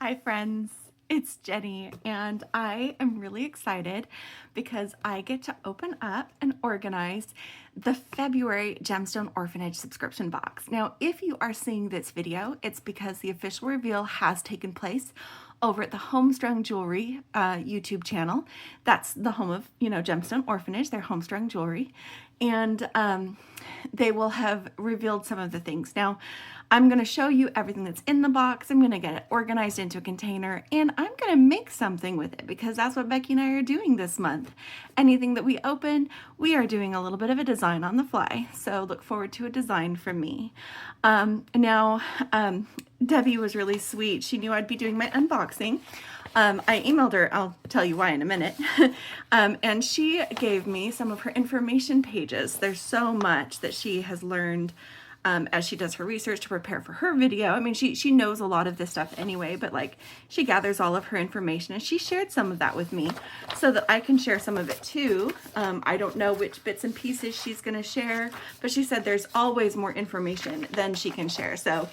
Hi friends, it's Jenny and I am really excited because I get to open up and organize the February Gemstone Orphanage subscription box. Now, if you are seeing this video, it's because the official reveal has taken place over at the Homestrung Jewelry YouTube channel. That's the home of, Gemstone Orphanage, their Homestrung Jewelry. And they will have revealed some of the things. Now, I'm going to show you everything that's in the box. I'm going to get it organized into a container, and I'm going to make something with it because that's what Becky and I are doing this month. Anything that we open, we are doing a little bit of a design on the fly. So look forward to a design from me. Debbie was really sweet. She knew I'd be doing my unboxing. I emailed her, I'll tell you why in a minute, and she gave me some of her information pages. There's so much that she has learned as she does her research to prepare for her video. I mean, she knows a lot of this stuff anyway, but like she gathers all of her information and she shared some of that with me so that I can share some of it too. I don't know which bits and pieces she's going to share, but she said there's always more information than she can share. So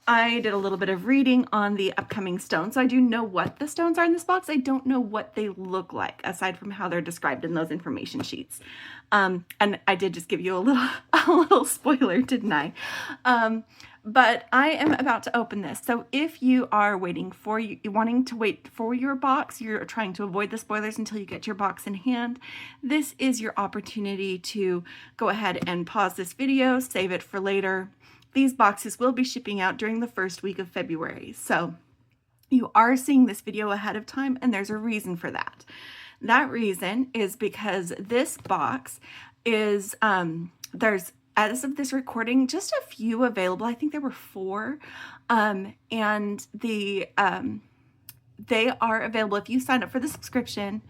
I did a little bit of reading on the upcoming stones. So I do know what the stones are in this box. I don't know what they look like aside from how they're described in those information sheets. And I did just give you a little spoiler, didn't I? But I am about to open this. So if you are wanting to wait for your box, you're trying to avoid the spoilers until you get your box in hand, this is your opportunity to go ahead and pause this video, save it for later. These boxes will be shipping out during the first week of February. So you are seeing this video ahead of time, and there's a reason for that. That reason is because this box is, there's, as of this recording, just a few available. I think there were 4, and they are available. If you sign up for the subscription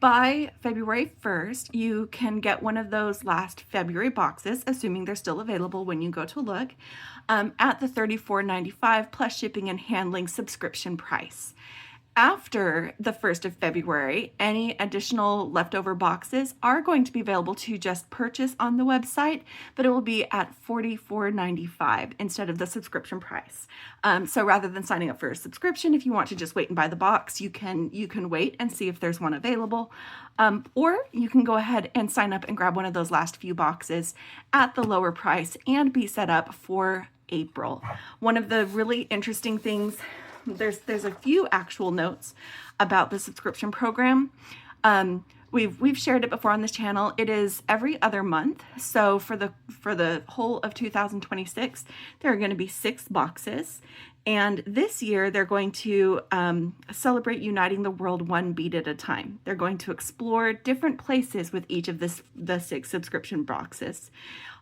by February 1st, you can get one of those last February boxes, assuming they're still available when you go to look, at the $34.95 plus shipping and handling subscription price. After the 1st of February, any additional leftover boxes are going to be available to just purchase on the website, but it will be at $44.95 instead of the subscription price. So rather than signing up for a subscription, if you want to just wait and buy the box, you can wait and see if there's one available. Or you can go ahead and sign up and grab one of those last few boxes at the lower price and be set up for April. One of the really interesting things, there's a few actual notes about the subscription program. We've shared it before on this channel. It is every other month. So for the whole of 2026, there are going to be 6 boxes. And this year, they're going to celebrate uniting the world one bead at a time. They're going to explore different places with each of the 6 subscription boxes.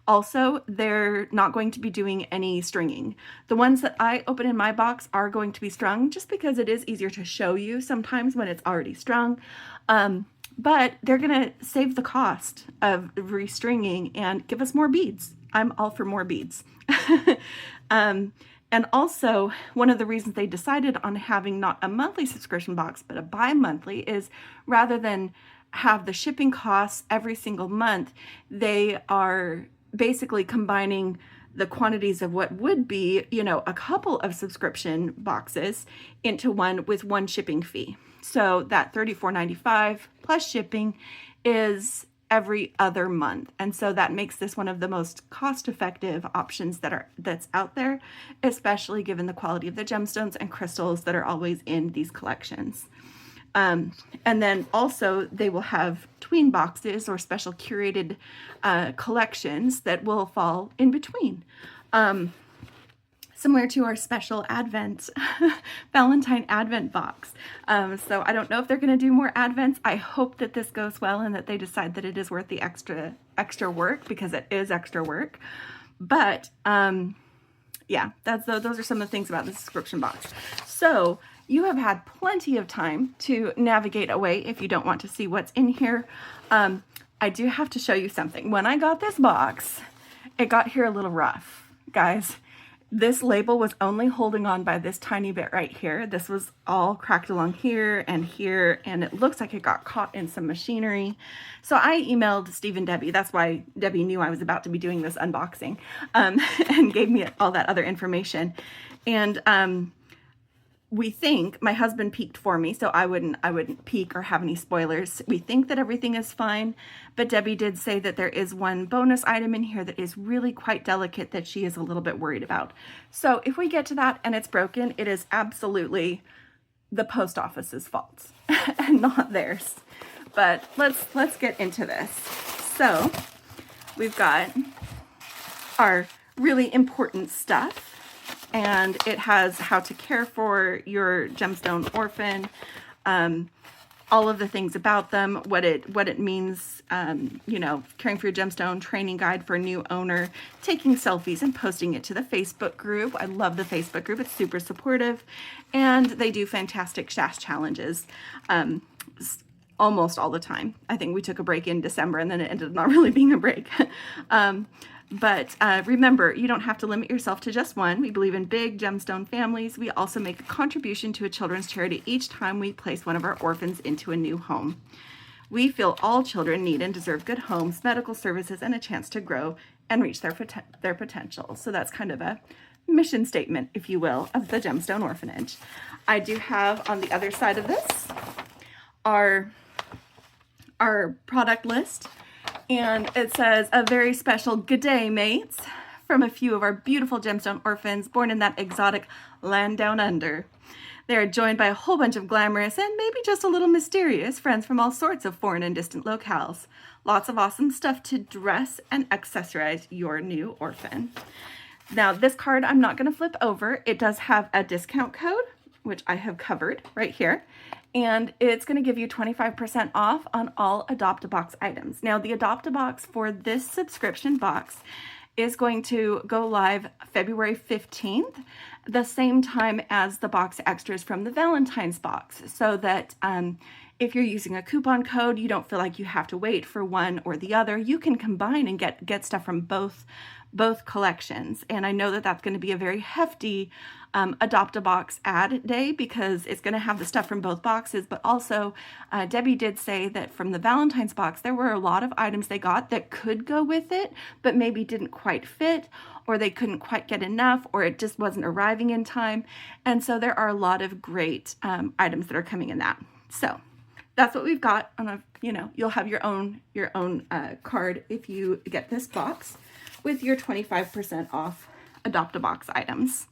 Also, they're not going to be doing any stringing. The ones that I open in my box are going to be strung just because it is easier to show you sometimes when it's already strung. But they're going to save the cost of restringing and give us more beads. I'm all for more beads. And also, one of the reasons they decided on having not a monthly subscription box, but a bi-monthly is rather than have the shipping costs every single month, they are basically combining the quantities of what would be, a couple of subscription boxes into one with one shipping fee. So that $34.95 plus shipping is every other month. And so that makes this one of the most cost-effective options that's out there, especially given the quality of the gemstones and crystals that are always in these collections. And then also they will have tween boxes or special curated collections that will fall in between. Similar to our special Advent, Valentine Advent box. So I don't know if they're going to do more Advents. I hope that this goes well and that they decide that it is worth the extra work, because it is extra work. But yeah, those are some of the things about the subscription box. So you have had plenty of time to navigate away if you don't want to see what's in here. I do have to show you something. When I got this box, it got here a little rough, guys. This label was only holding on by this tiny bit right here. This was all cracked along here, and it looks like it got caught in some machinery. So I emailed Steve and Debbie. That's why Debbie knew I was about to be doing this unboxing, and gave me all that other information. And we think, my husband peeked for me, so I wouldn't peek or have any spoilers. We think that everything is fine, but Debbie did say that there is one bonus item in here that is really quite delicate that she is a little bit worried about. So if we get to that and it's broken, it is absolutely the post office's fault and not theirs. But let's get into this. So we've got our really important stuff, and it has how to care for your Gemstone orphan, all of the things about them, what it means, you know, caring for your gemstone, training guide for a new owner, taking selfies and posting it to the Facebook group. I love the Facebook group. It's super supportive, and they do fantastic stash challenges almost all the time. I think we took a break in December, and then it ended up not really being a break. But remember, you don't have to limit yourself to just one. We believe in big gemstone families. We also make a contribution to a children's charity each time we place one of our orphans into a new home. We feel all children need and deserve good homes, medical services, and a chance to grow and reach their potential. So that's kind of a mission statement, if you will, of the Gemstone Orphanage. I do have on the other side of this our product list. And it says, a very special good day, mates, from a few of our beautiful gemstone orphans born in that exotic land down under. They are joined by a whole bunch of glamorous and maybe just a little mysterious friends from all sorts of foreign and distant locales. Lots of awesome stuff to dress and accessorize your new orphan. Now, this card I'm not going to flip over. It does have a discount code, which I have covered right here. And it's going to give you 25% off on all Adopt-A-Box items. Now, the Adopt-A-Box for this subscription box is going to go live February 15th, the same time as the box extras from the Valentine's box, so that if you're using a coupon code, you don't feel like you have to wait for one or the other. You can combine and get stuff from both collections. And I know that that's going to be a very hefty Adopt-A-Box ad day, because it's going to have the stuff from both boxes. But also, Debbie did say that from the Valentine's box, there were a lot of items they got that could go with it, but maybe didn't quite fit, or they couldn't quite get enough, or it just wasn't arriving in time. And so there are a lot of great items that are coming in that. So that's what we've got on a, you know, you'll have your own card if you get this box with your 25% off Adopt-A-Box items.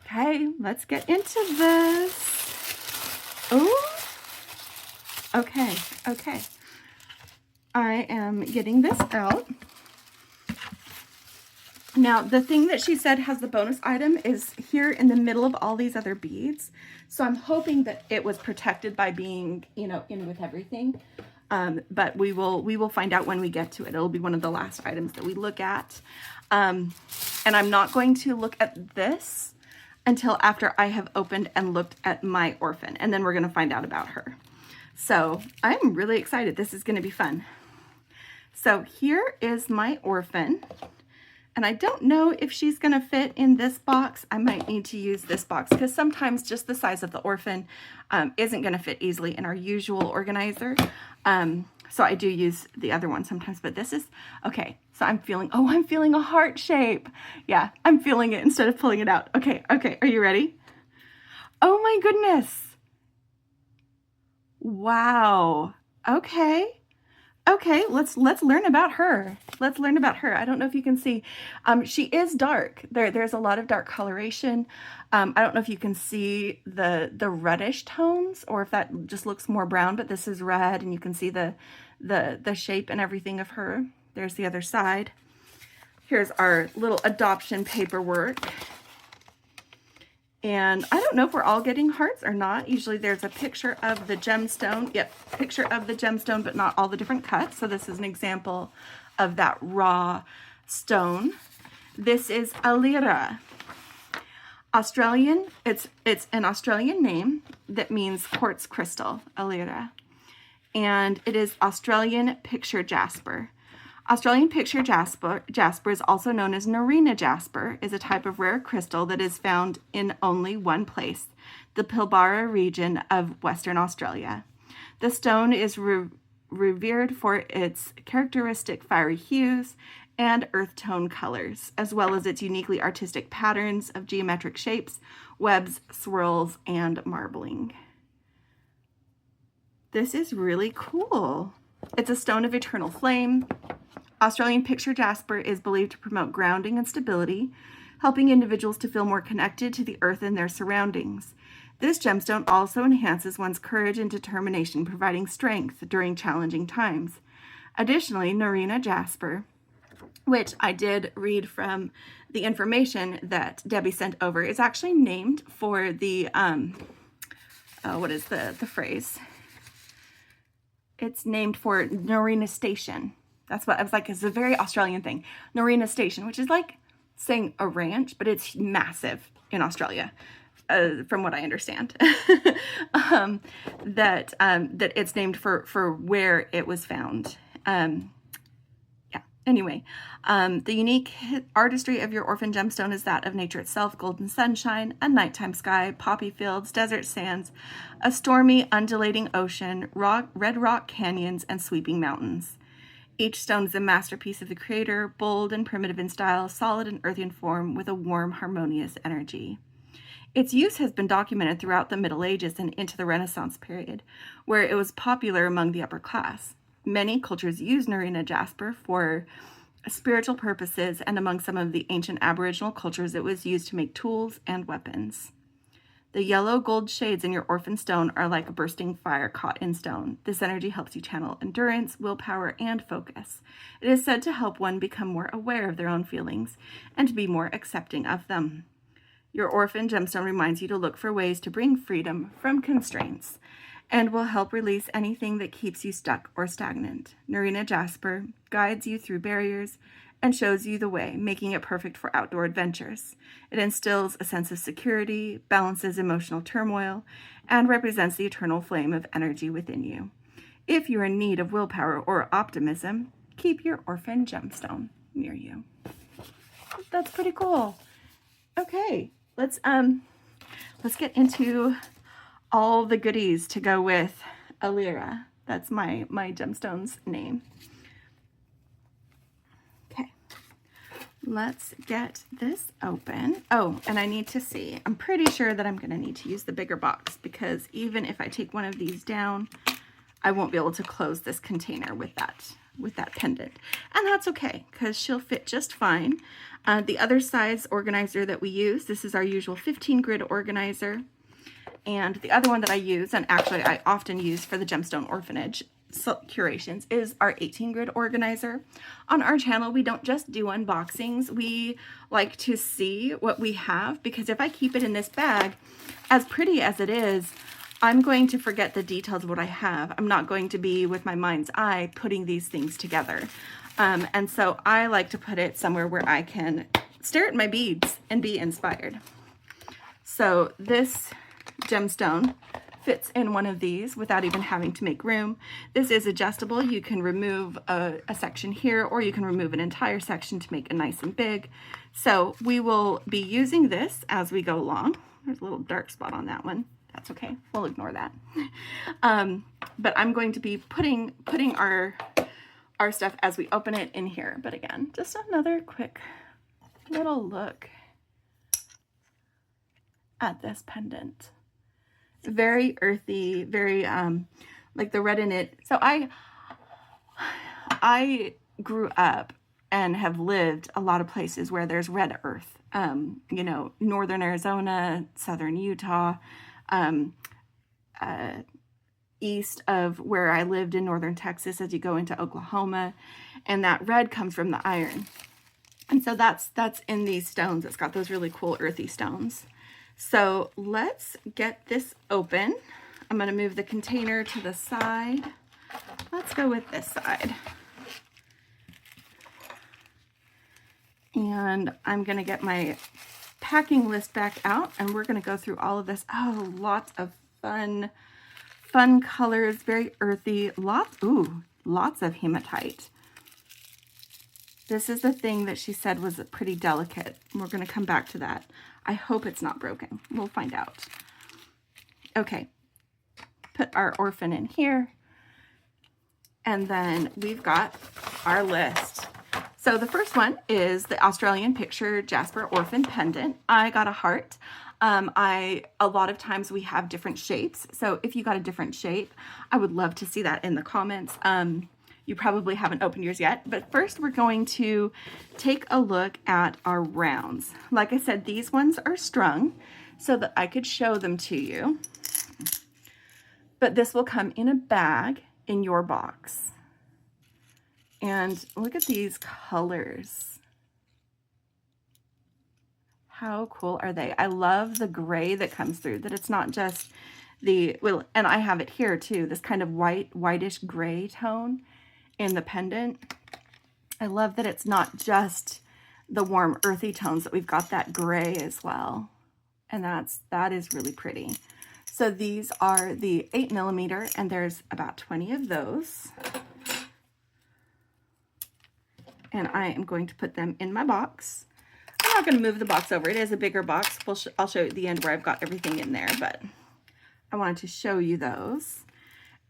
Okay, let's get into this. Oh, okay. I am getting this out. Now, the thing that she said has the bonus item is here in the middle of all these other beads. So I'm hoping that it was protected by being, you know, in with everything. But we will find out when we get to it. It'll be one of the last items that we look at. And I'm not going to look at this until after I have opened and looked at my orphan, and then we're going to find out about her. So I'm really excited. This is going to be fun. So here is my orphan, and I don't know if she's going to fit in this box. I might need to use this box, because sometimes just the size of the orphan isn't going to fit easily in our usual organizer. So I do use the other one sometimes, but this is, okay, so I'm feeling a heart shape. Yeah, I'm feeling it instead of pulling it out. Okay, are you ready? Oh my goodness. Wow. Okay, let's learn about her. Let's learn about her. I don't know if you can see. She is dark. There's a lot of dark coloration. I don't know if you can see the reddish tones, or if that just looks more brown, but this is red, and you can see the shape and everything of her. There's the other side. Here's our little adoption paperwork. And I don't know if we're all getting hearts or not. Usually there's a picture of the gemstone. Yep, picture of the gemstone, but not all the different cuts. So this is an example of that raw stone. This is Alira. Australian, it's an Australian name that means quartz crystal, Alira. And it is Australian picture jasper. Australian picture jasper is also known as Noreena jasper, is a type of rare crystal that is found in only one place, the Pilbara region of Western Australia. The stone is revered for its characteristic fiery hues and earth tone colors, as well as its uniquely artistic patterns of geometric shapes, webs, swirls, and marbling. This is really cool. It's a stone of eternal flame. Australian picture jasper is believed to promote grounding and stability, helping individuals to feel more connected to the earth and their surroundings. This gemstone also enhances one's courage and determination, providing strength during challenging times. Additionally, Noreena jasper, which I did read from the information that Debbie sent over, is actually named for the, what is the phrase? It's named for Noreena Station. That's what I was like, it's a very Australian thing. Noreena Station, which is like saying a ranch, but it's massive in Australia, from what I understand. That it's named for where it was found. Anyway, the unique artistry of your orphan gemstone is that of nature itself: golden sunshine, a nighttime sky, poppy fields, desert sands, a stormy, undulating ocean, red rock canyons, and sweeping mountains. Each stone is a masterpiece of the creator, bold and primitive in style, solid and earthy in form, with a warm, harmonious energy. Its use has been documented throughout the Middle Ages and into the Renaissance period, where it was popular among the upper class. Many cultures use Noreena jasper for spiritual purposes, and among some of the ancient Aboriginal cultures, it was used to make tools and weapons. The yellow gold shades in your orphan stone are like a bursting fire caught in stone. This energy helps you channel endurance, willpower, and focus. It is said to help one become more aware of their own feelings and to be more accepting of them. Your orphan gemstone reminds you to look for ways to bring freedom from constraints and will help release anything that keeps you stuck or stagnant. Noreena jasper guides you through barriers and shows you the way, making it perfect for outdoor adventures. It instills a sense of security, balances emotional turmoil, and represents the eternal flame of energy within you. If you're in need of willpower or optimism, keep your orphan gemstone near you. That's pretty cool. Okay, let's get into all the goodies to go with Alira. That's my gemstone's name. Okay, let's get this open. Oh, and I need to see. I'm pretty sure that I'm going to need to use the bigger box, because even if I take one of these down, I won't be able to close this container with that pendant. And that's okay, because she'll fit just fine. The other size organizer that we use, this is our usual 15 grid organizer. And the other one that I use, and actually I often use for the Gemstone Orphanage curations, is our 18 grid organizer. On our channel, we don't just do unboxings. We like to see what we have, because if I keep it in this bag, as pretty as it is, I'm going to forget the details of what I have. I'm not going to be with my mind's eye putting these things together. And so I like to put it somewhere where I can stare at my beads and be inspired. So this gemstone fits in one of these without even having to make room. This is adjustable. You can remove a section here, or you can remove an entire section to make it nice and big. So we will be using this as we go along. There's a little dark spot on that one. That's okay. We'll ignore that. But I'm going to be putting our stuff as we open it in here. But again, just another quick little look at this pendant. It's very earthy, very like the red in it. So I grew up and have lived a lot of places where there's red earth. You know, northern Arizona, southern Utah, east of where I lived in northern Texas as you go into Oklahoma, and that red comes from the iron. And so that's in these stones. It's got those really cool earthy stones. So let's get this open. I'm going to move the container to the side. Let's go with this side. And I'm going to get my packing list back out, and we're going to go through all of this. Oh, lots of fun colors, very earthy, lots of hematite. This is the thing that she said was pretty delicate. We're going to come back to that. I hope it's not broken. We'll find out. Okay, put our orphan in here. And then we've got our list. So the first one is the Australian Picture Jasper Orphan Pendant. I got a heart. A lot of times we have different shapes. So if you got a different shape, I would love to see that in the comments. You probably haven't opened yours yet, but first we're going to take a look at our rounds. Like I said, these ones are strung so that I could show them to you. But this will come in a bag in your box. And look at these colors. How cool are they? I love the gray that comes through, that it's not just the, well, and I have it here too, this kind of whitish gray tone in the pendant. I love that it's not just the warm earthy tones, that we've got that gray as well. And that is really pretty. So these are the 8mm, and there's about 20 of those. And I am going to put them in my box. I'm not going to move the box over. It is a bigger box. I'll show you at the end where I've got everything in there, but I wanted to show you those.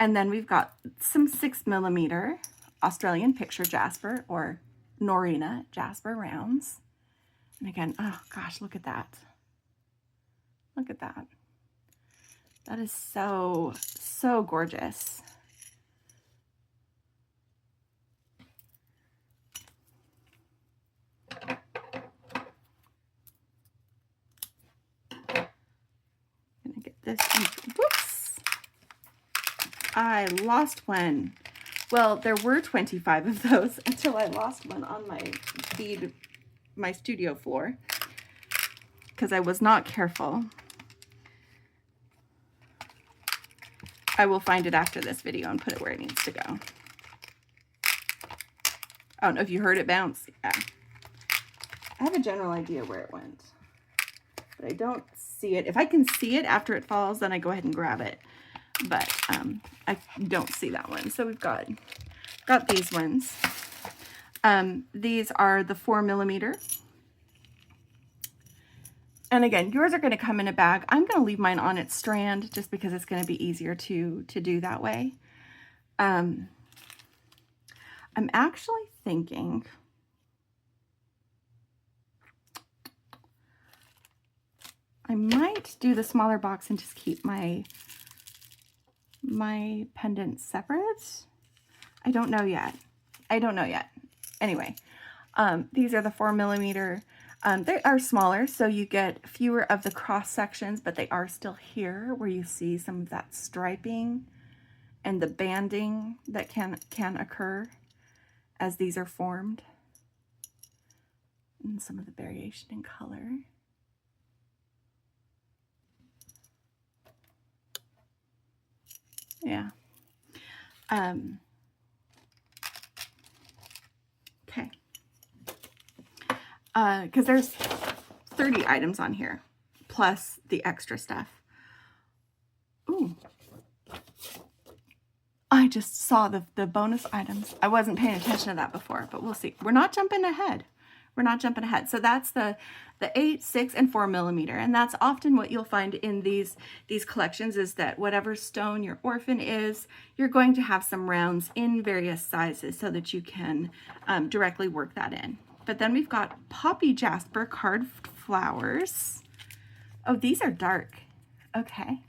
And then we've got some 6mm Australian Picture Jasper, or Noreena Jasper rounds. And again, oh gosh, look at that. Look at that. That is so, so gorgeous. Gonna get this one. Whoops! I lost one. Well, there were 25 of those until I lost one on my studio floor, because I was not careful. I will find it after this video and put it where it needs to go. I don't know if you heard it bounce. Yeah. I have a general idea where it went, but I don't see it. If I can see it after it falls, then I go ahead and grab it. But I don't see that one. So we've got these ones. These are the 4mm. And again, yours are going to come in a bag. I'm going to leave mine on its strand just because it's going to be easier to do that way. I'm actually thinking I might do the smaller box and just keep my pendants separate. I don't know yet. Anyway, these are the 4mm. They are smaller, so you get fewer of the cross sections, but they are still here where you see some of that striping and the banding that can occur as these are formed, and some of the variation in color. Yeah. Okay. Because there's 30 items on here, plus the extra stuff. Ooh. I just saw the bonus items. I wasn't paying attention to that before, but we'll see. We're not jumping ahead. So that's the 8, 6, and 4mm, and that's often what you'll find in these collections, is that whatever stone your orphan is, you're going to have some rounds in various sizes so that you can directly work that in. But then we've got Poppy Jasper carved flowers. Oh, these are dark. Okay.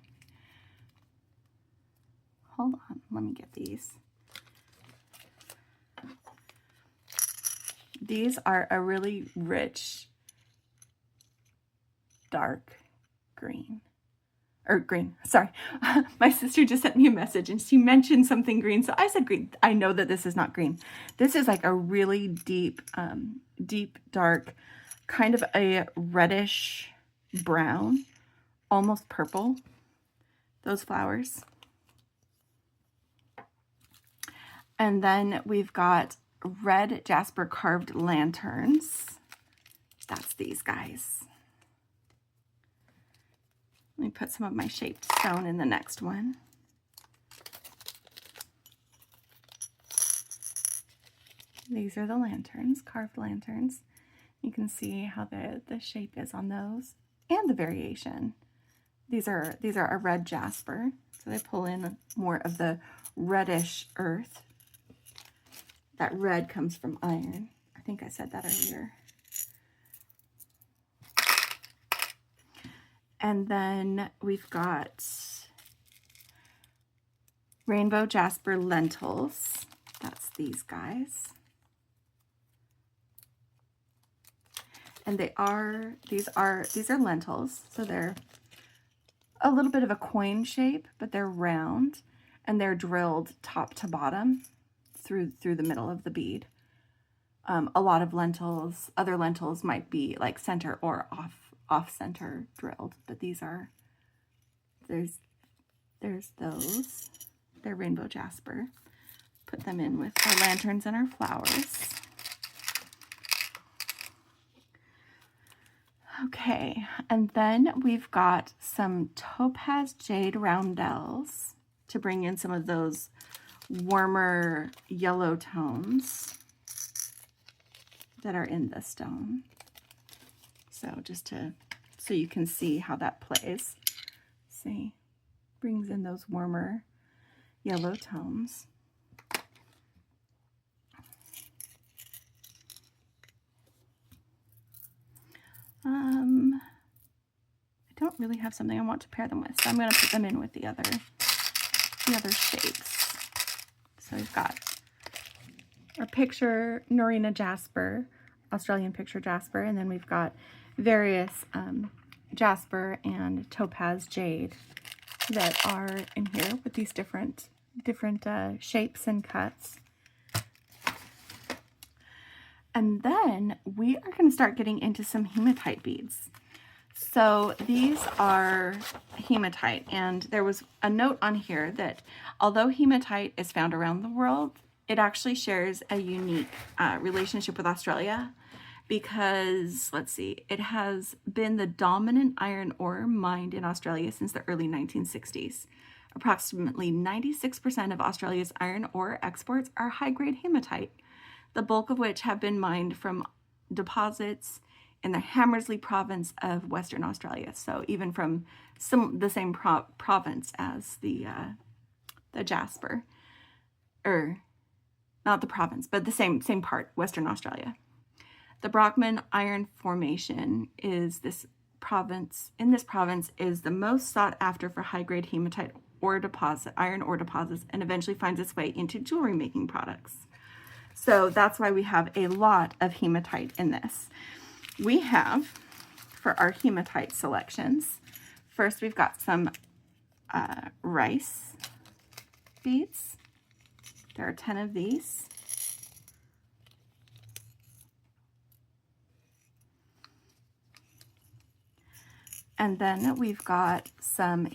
Hold on, let me get these. These are a really rich, dark green. Or green, sorry. My sister just sent me a message and she mentioned something green, so I said green. I know that this is not green. This is like a really deep, dark, kind of a reddish brown, almost purple, those flowers. And then we've got red Jasper carved lanterns. That's these guys. Let me put some of my shaped stone in the next one. These are the lanterns, carved lanterns. You can see how the shape is on those and the variation. These are a red jasper, so they pull in more of the reddish earth that red comes from iron. I think I said that earlier. And then we've got Rainbow Jasper lentils. That's these guys. And these are lentils. So they're a little bit of a coin shape, but they're round and they're drilled top to bottom through the middle of the bead. A lot of lentils, other lentils might be like center or off center drilled, but these are, there's those. They're Rainbow Jasper. Put them in with our lanterns and our flowers. Okay, and then we've got some topaz jade roundels to bring in some of those warmer yellow tones that are in the stone. So so you can see how that plays. See, brings in those warmer yellow tones. I don't really have something I want to pair them with, so I'm going to put them in with the other shapes. So we've got our picture Noreena Jasper, Australian picture Jasper, and then we've got various Jasper and topaz jade that are in here with these different shapes and cuts. And then we are going to start getting into some hematite beads. So these are hematite, and there was a note on here that although hematite is found around the world, it actually shares a unique relationship with Australia because, let's see, it has been the dominant iron ore mined in Australia since the early 1960s. Approximately 96% of Australia's iron ore exports are high-grade hematite, the bulk of which have been mined from deposits in the Hammersley province of Western Australia. So even from the same province as the Jasper, or not the province, but the same part, Western Australia. The Brockman Iron Formation is in this province is the most sought after for high-grade hematite iron ore deposits, and eventually finds its way into jewelry making products. So that's why we have a lot of hematite in this. We have, for our hematite selections, first we've got some rice beads. There are 10 of these. And then we've got some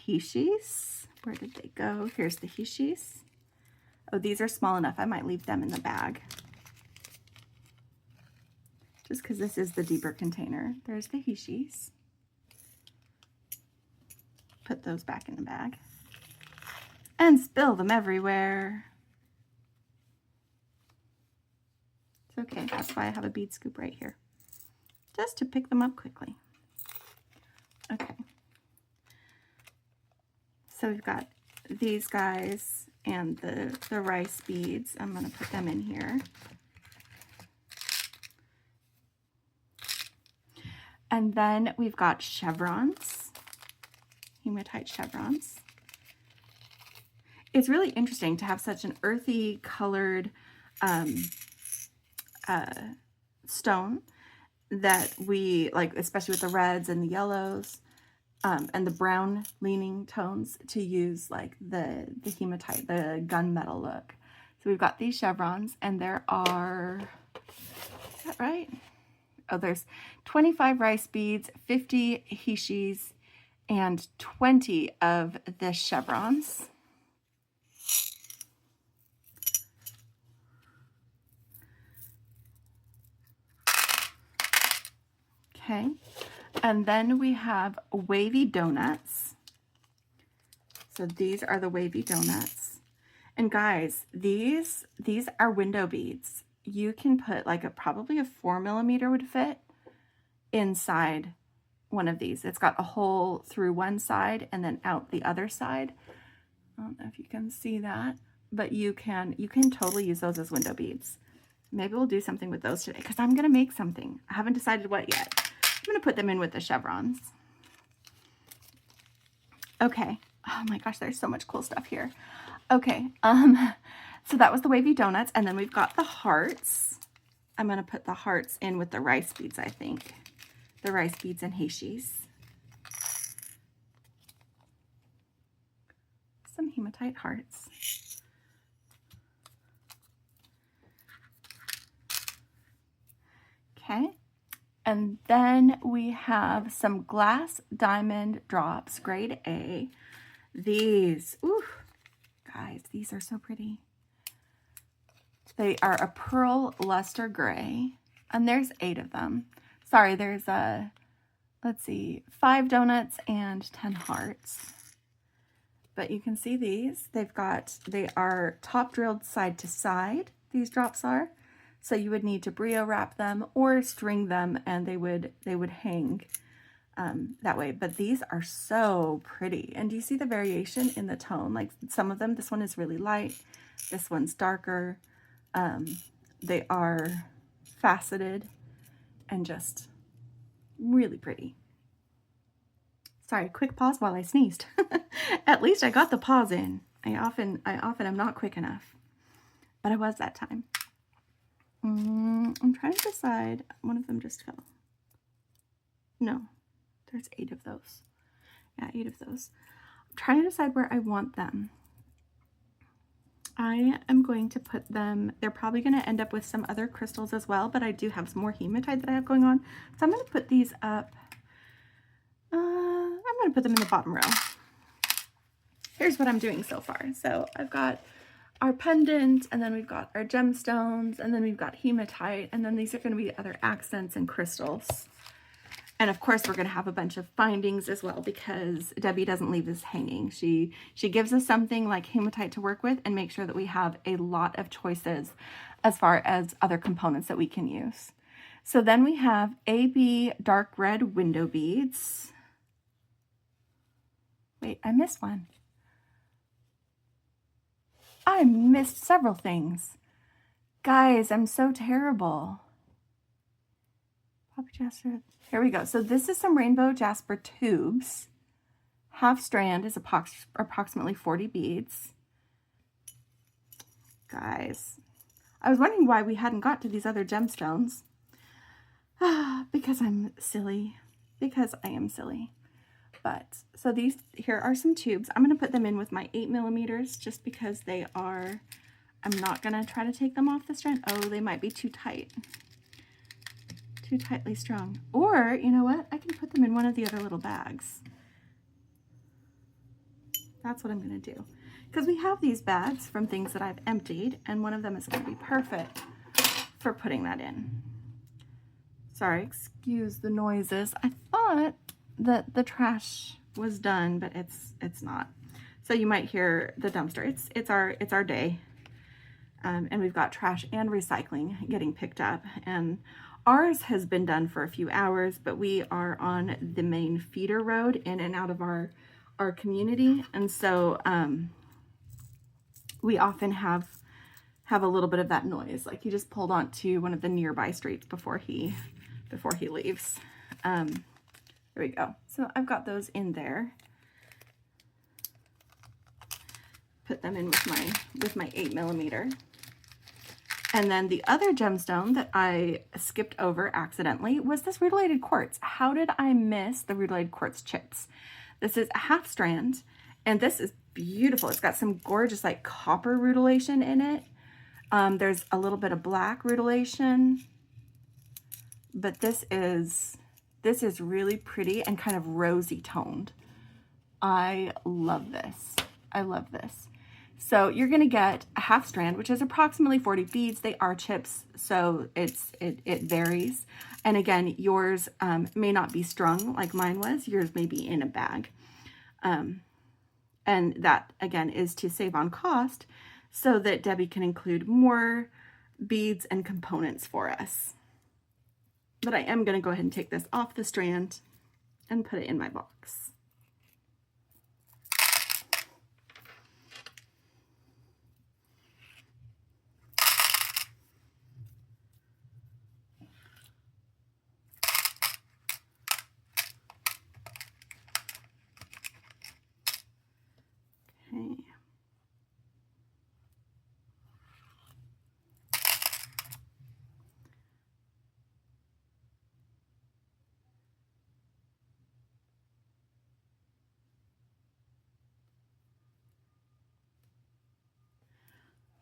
hishis. Where did they go? Here's the hishis. Oh, these are small enough. I might leave them in the bag. Just because this is the deeper container. There's the hishis. Put those back in the bag. And spill them everywhere. It's okay. That's why I have a bead scoop right here. Just to pick them up quickly. Okay. So we've got these guys and the rice beads. I'm going to put them in here. And then we've got chevrons, hematite chevrons. It's really interesting to have such an earthy colored stone that we like, especially with the reds and the yellows and the brown leaning tones, to use like the hematite, the gunmetal look. So we've got these chevrons, and there are, is that right? Oh, there's 25 rice beads, 50 hishis, and 20 of the chevrons. Okay, and then we have wavy donuts. So these are the wavy donuts. And guys, these are window beads. You can put like probably a 4mm would fit inside one of these. It's got a hole through one side and then out the other side. I don't know if you can see that, but you can totally use those as window beads. Maybe we'll do something with those today because I'm going to make something. I haven't decided what yet. I'm going to put them in with the chevrons. Okay. Oh my gosh, there's so much cool stuff here. Okay. So that was the wavy donuts, and then we've got the hearts. I'm going to put the hearts in with the rice beads, I think. The rice beads and heishis. Some hematite hearts. Okay. And then we have some glass diamond drops, grade A. These, ooh, guys, these are so pretty. They are a pearl luster gray, and there's 8 of them. Sorry, there's let's see, 5 donuts and 10 hearts. But you can see these. They are top drilled side to side, these drops are. So you would need to brio wrap them or string them, and they would hang that way. But these are so pretty. And do you see the variation in the tone? Like some of them, this one is really light, this one's darker. They are faceted and just really pretty. Sorry, quick pause while I sneezed. At least I got the pause in. I often am not quick enough, but I was that time. I'm trying to decide. One of them just fell. No, there's 8 of those. Yeah, 8 of those. I'm trying to decide where I want them. I am going to put them, they're probably going to end up with some other crystals as well, but I do have some more hematite that I have going on. So I'm going to put these up. I'm going to put them in the bottom row. Here's what I'm doing so far. So I've got our pendant, and then we've got our gemstones, and then we've got hematite, and then these are going to be other accents and crystals. And of course, we're going to have a bunch of findings as well, because Debbie doesn't leave us hanging. She gives us something like hematite to work with and make sure that we have a lot of choices as far as other components that we can use. So then we have AB dark red window beads. Wait, I missed one. I missed several things. Guys, I'm so terrible. Poppy Jasper. Here we go. So this is some rainbow Jasper tubes. Half strand is approximately 40 beads. Guys, I was wondering why we hadn't got to these other gemstones. Because I'm silly. Because I am silly. But, so these, here are some tubes. I'm going to put them in with my 8mm just because they are, I'm not going to try to take them off the strand. Oh, they might be too tight. Too tightly strung. Or, you know what? I can put them in one of the other little bags. That's what I'm going to do. Because we have these bags from things that I've emptied, and one of them is going to be perfect for putting that in. Sorry, excuse the noises. I thought that the trash was done, but it's not. So you might hear the dumpster. It's our day, and we've got trash and recycling getting picked up. And ours has been done for a few hours, but we are on the main feeder road in and out of our community, and so we often have a little bit of that noise. Like he just pulled onto one of the nearby streets before he leaves. There we go. So I've got those in there. Put them in with my 8mm. And then the other gemstone that I skipped over accidentally was this rutilated quartz. How did I miss the rutilated quartz chips? This is a half strand, and this is beautiful. It's got some gorgeous like copper rutilation in it. There's a little bit of black rutilation, but this is really pretty and kind of rosy toned. I love this. I love this. So you're going to get a half strand, which is approximately 40 beads. They are chips, so it varies. And again, yours may not be strung like mine was. Yours may be in a bag. And that, again, is to save on cost so that Debbie can include more beads and components for us. But I am going to go ahead and take this off the strand and put it in my box.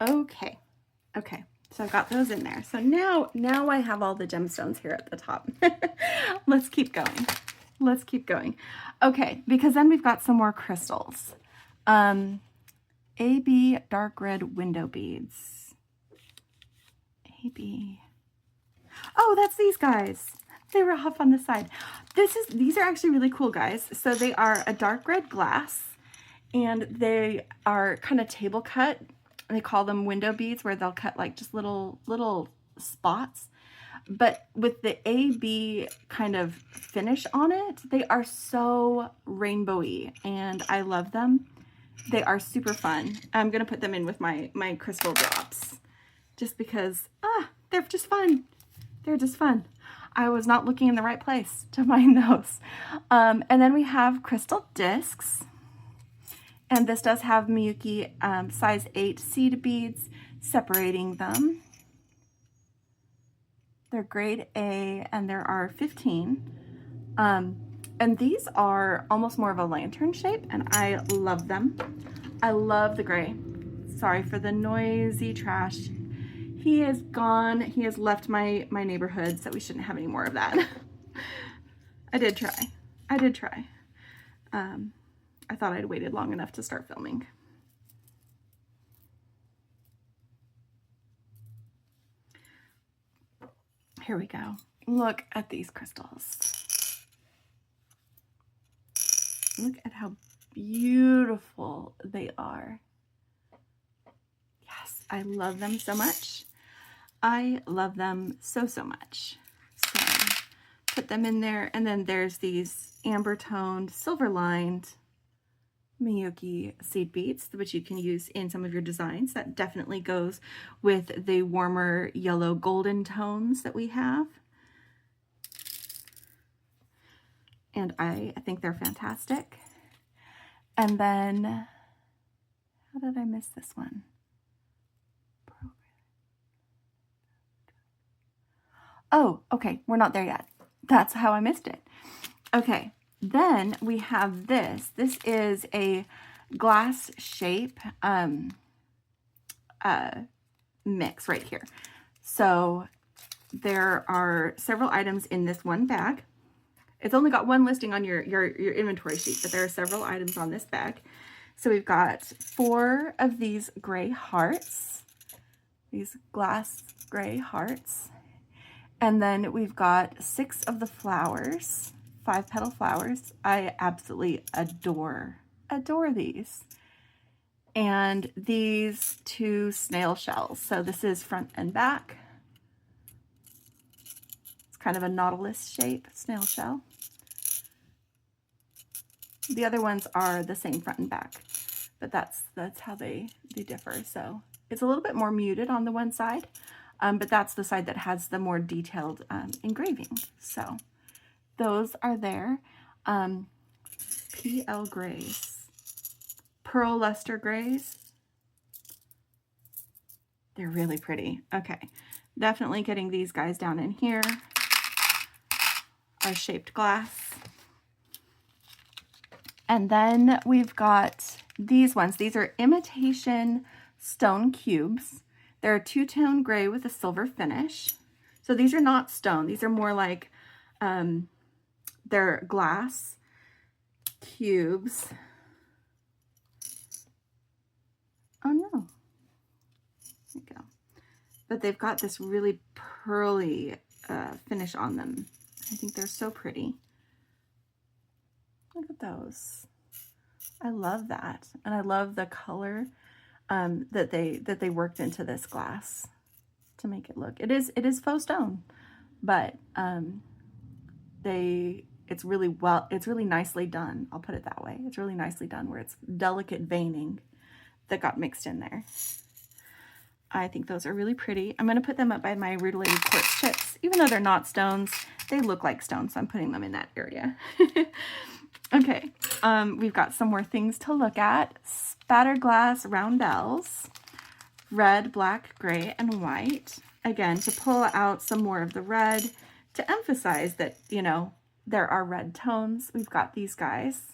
Okay. Okay. So I got those in there. So now I have all the gemstones here at the top. Let's keep going. Let's keep going. Okay, because then we've got some more crystals. AB dark red window beads. AB. Oh, that's these guys. They were off on the side. These are actually really cool, guys. So they are a dark red glass, and they are kind of table cut. They call them window beads, where they'll cut like just little spots. But with the AB kind of finish on it, they are so rainbowy, and I love them. They are super fun. I'm gonna put them in with my crystal drops, just because they're just fun. They're just fun. I was not looking in the right place to find those. And then we have crystal discs. And this does have Miyuki size 8 seed beads separating them. They're grade A, and there are 15. And these are almost more of a lantern shape, and I love them. I love the gray. Sorry for the noisy trash. He is gone. He has left my neighborhood, so we shouldn't have any more of that. I did try. I did try. I thought I'd waited long enough to start filming. Here we go. Look at these crystals. Look at how beautiful they are. Yes, I love them so much. I love them so much. So put them in there, and then there's these amber toned, silver lined Miyuki seed beads, which you can use in some of your designs. That definitely goes with the warmer yellow golden tones that we have. And I think they're fantastic. And then, how did I miss this one? Oh, okay, we're not there yet. That's how I missed it. Okay, then we have this. This is a glass shape mix right here. So there are several items in this one bag. It's only got one listing on your inventory sheet, but there are several items on this bag. So we've got 4 of these gray hearts, these glass gray hearts. And then we've got 6 of the flowers, 5-petal flowers. I absolutely adore these. And these 2 snail shells. So this is front and back. It's kind of a nautilus shape snail shell. The other ones are the same front and back, but that's how they differ. So it's a little bit more muted on the one side, but that's the side that has the more detailed engraving. So those are there. PL grays, pearl luster grays. They're really pretty. Okay, definitely getting these guys down in here. Our shaped glass. And then we've got these ones. These are imitation stone cubes. They're a 2-tone gray with a silver finish. So these are not stone. These are more like, they're glass cubes. Oh no. There you go. But they've got this really pearly finish on them. I think they're so pretty. Look at those. I love that. And I love the color that they worked into this glass to make it look. It is faux stone, but it's really nicely done. I'll put it that way. It's really nicely done, where it's delicate veining that got mixed in there. I think those are really pretty. I'm going to put them up by my rutilated quartz chips. Even though they're not stones, they look like stones, so I'm putting them in that area. Okay, we've got some more things to look at. Spattered glass roundels, red, black, gray, and white. Again, to pull out some more of the red, to emphasize that, you know, there are red tones. We've got these guys.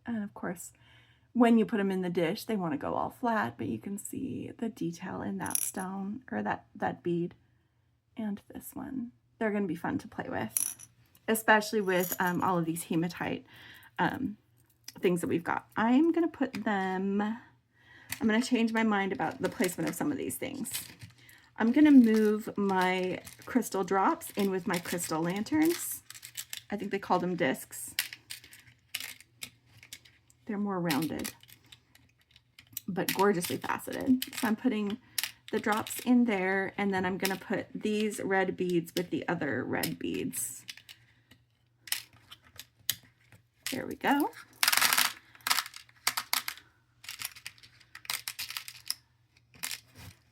And of course, when you put them in the dish, they want to go all flat, but you can see the detail in that stone, or that bead, and this one. They're going to be fun to play with, especially with all of these hematite things that we've got. I'm going to put them, I'm going to change my mind about the placement of some of these things. I'm going to move my crystal drops in with my crystal lanterns. I think they call them discs. They're more rounded, but gorgeously faceted. So I'm putting the drops in there, and then I'm going to put these red beads with the other red beads. There we go.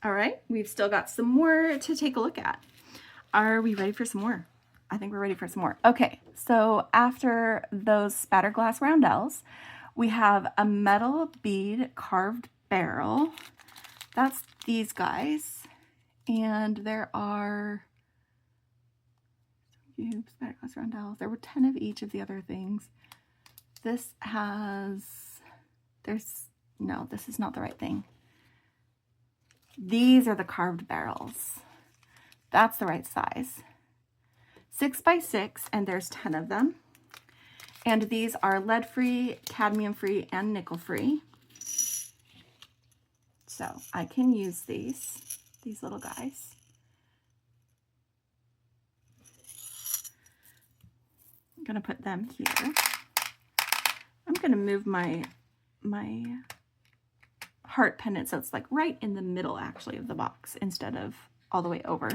All right, we've still got some more to take a look at. Are we ready for some more? I think we're ready for some more. Okay, so after those spatter glass roundels, we have a metal bead carved barrel. That's these guys. And there are spatter glass roundels. There were 10 of each of the other things. This has, no, this is not the right thing. These are the carved barrels. That's the right size. 6 by 6, and there's 10 of them. And these are lead-free, cadmium-free, and nickel-free. So I can use these little guys. I'm gonna put them here. I'm gonna move my heart pendant so it's like right in the middle actually of the box instead of all the way over,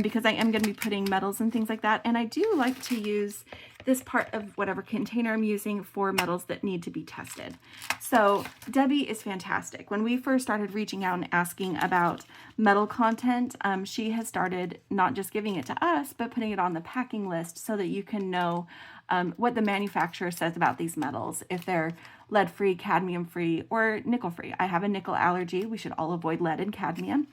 because I am going to be putting metals and things like that, and I do like to use this part of whatever container I'm using for metals that need to be tested. So Debbie is fantastic. When we first started reaching out and asking about metal content, she has started not just giving it to us, but putting it on the packing list so that you can know what the manufacturer says about these metals, if they're lead-free, cadmium-free, or nickel-free. I have a nickel allergy. We should all avoid lead and cadmium.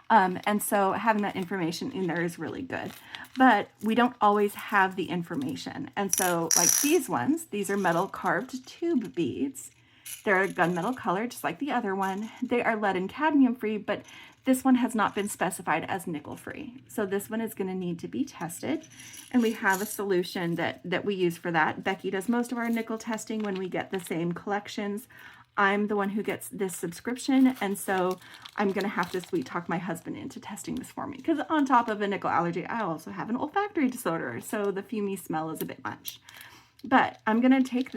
And so having that information in there is really good. But we don't always have the information. And so like these ones, these are metal carved tube beads. They're gunmetal color, just like the other one. They are lead and cadmium free, but this one has not been specified as nickel free. So this one is going to need to be tested. And we have a solution that we use for that. Becky does most of our nickel testing when we get the same collections. I'm the one who gets this subscription, and so I'm going to have to sweet talk my husband into testing this for me, because on top of a nickel allergy, I also have an olfactory disorder, so the fumey smell is a bit much. But I'm going to take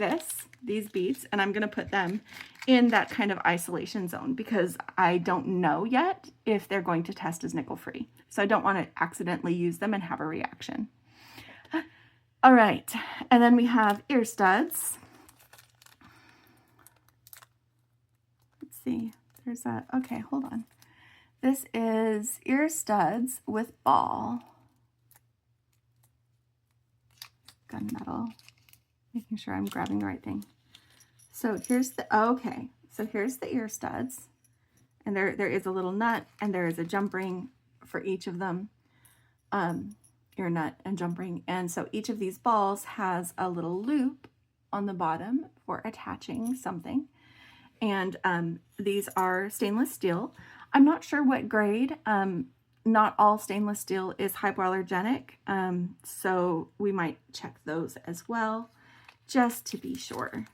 these beads, and I'm going to put them in that kind of isolation zone, because I don't know yet if they're going to test as nickel-free. So I don't want to accidentally use them and have a reaction. All right, and then we have ear studs. See, there's a, okay, hold on. This is ear studs with ball. Gunmetal. Making sure I'm grabbing the right thing. So here's the, okay, so here's the ear studs. And there is a little nut, and there is a jump ring for each of them. Ear nut and jump ring. And so each of these balls has a little loop on the bottom for attaching something. And these are stainless steel. I'm not sure what grade. Not all stainless steel is hypoallergenic, so we might check those as well, just to be sure.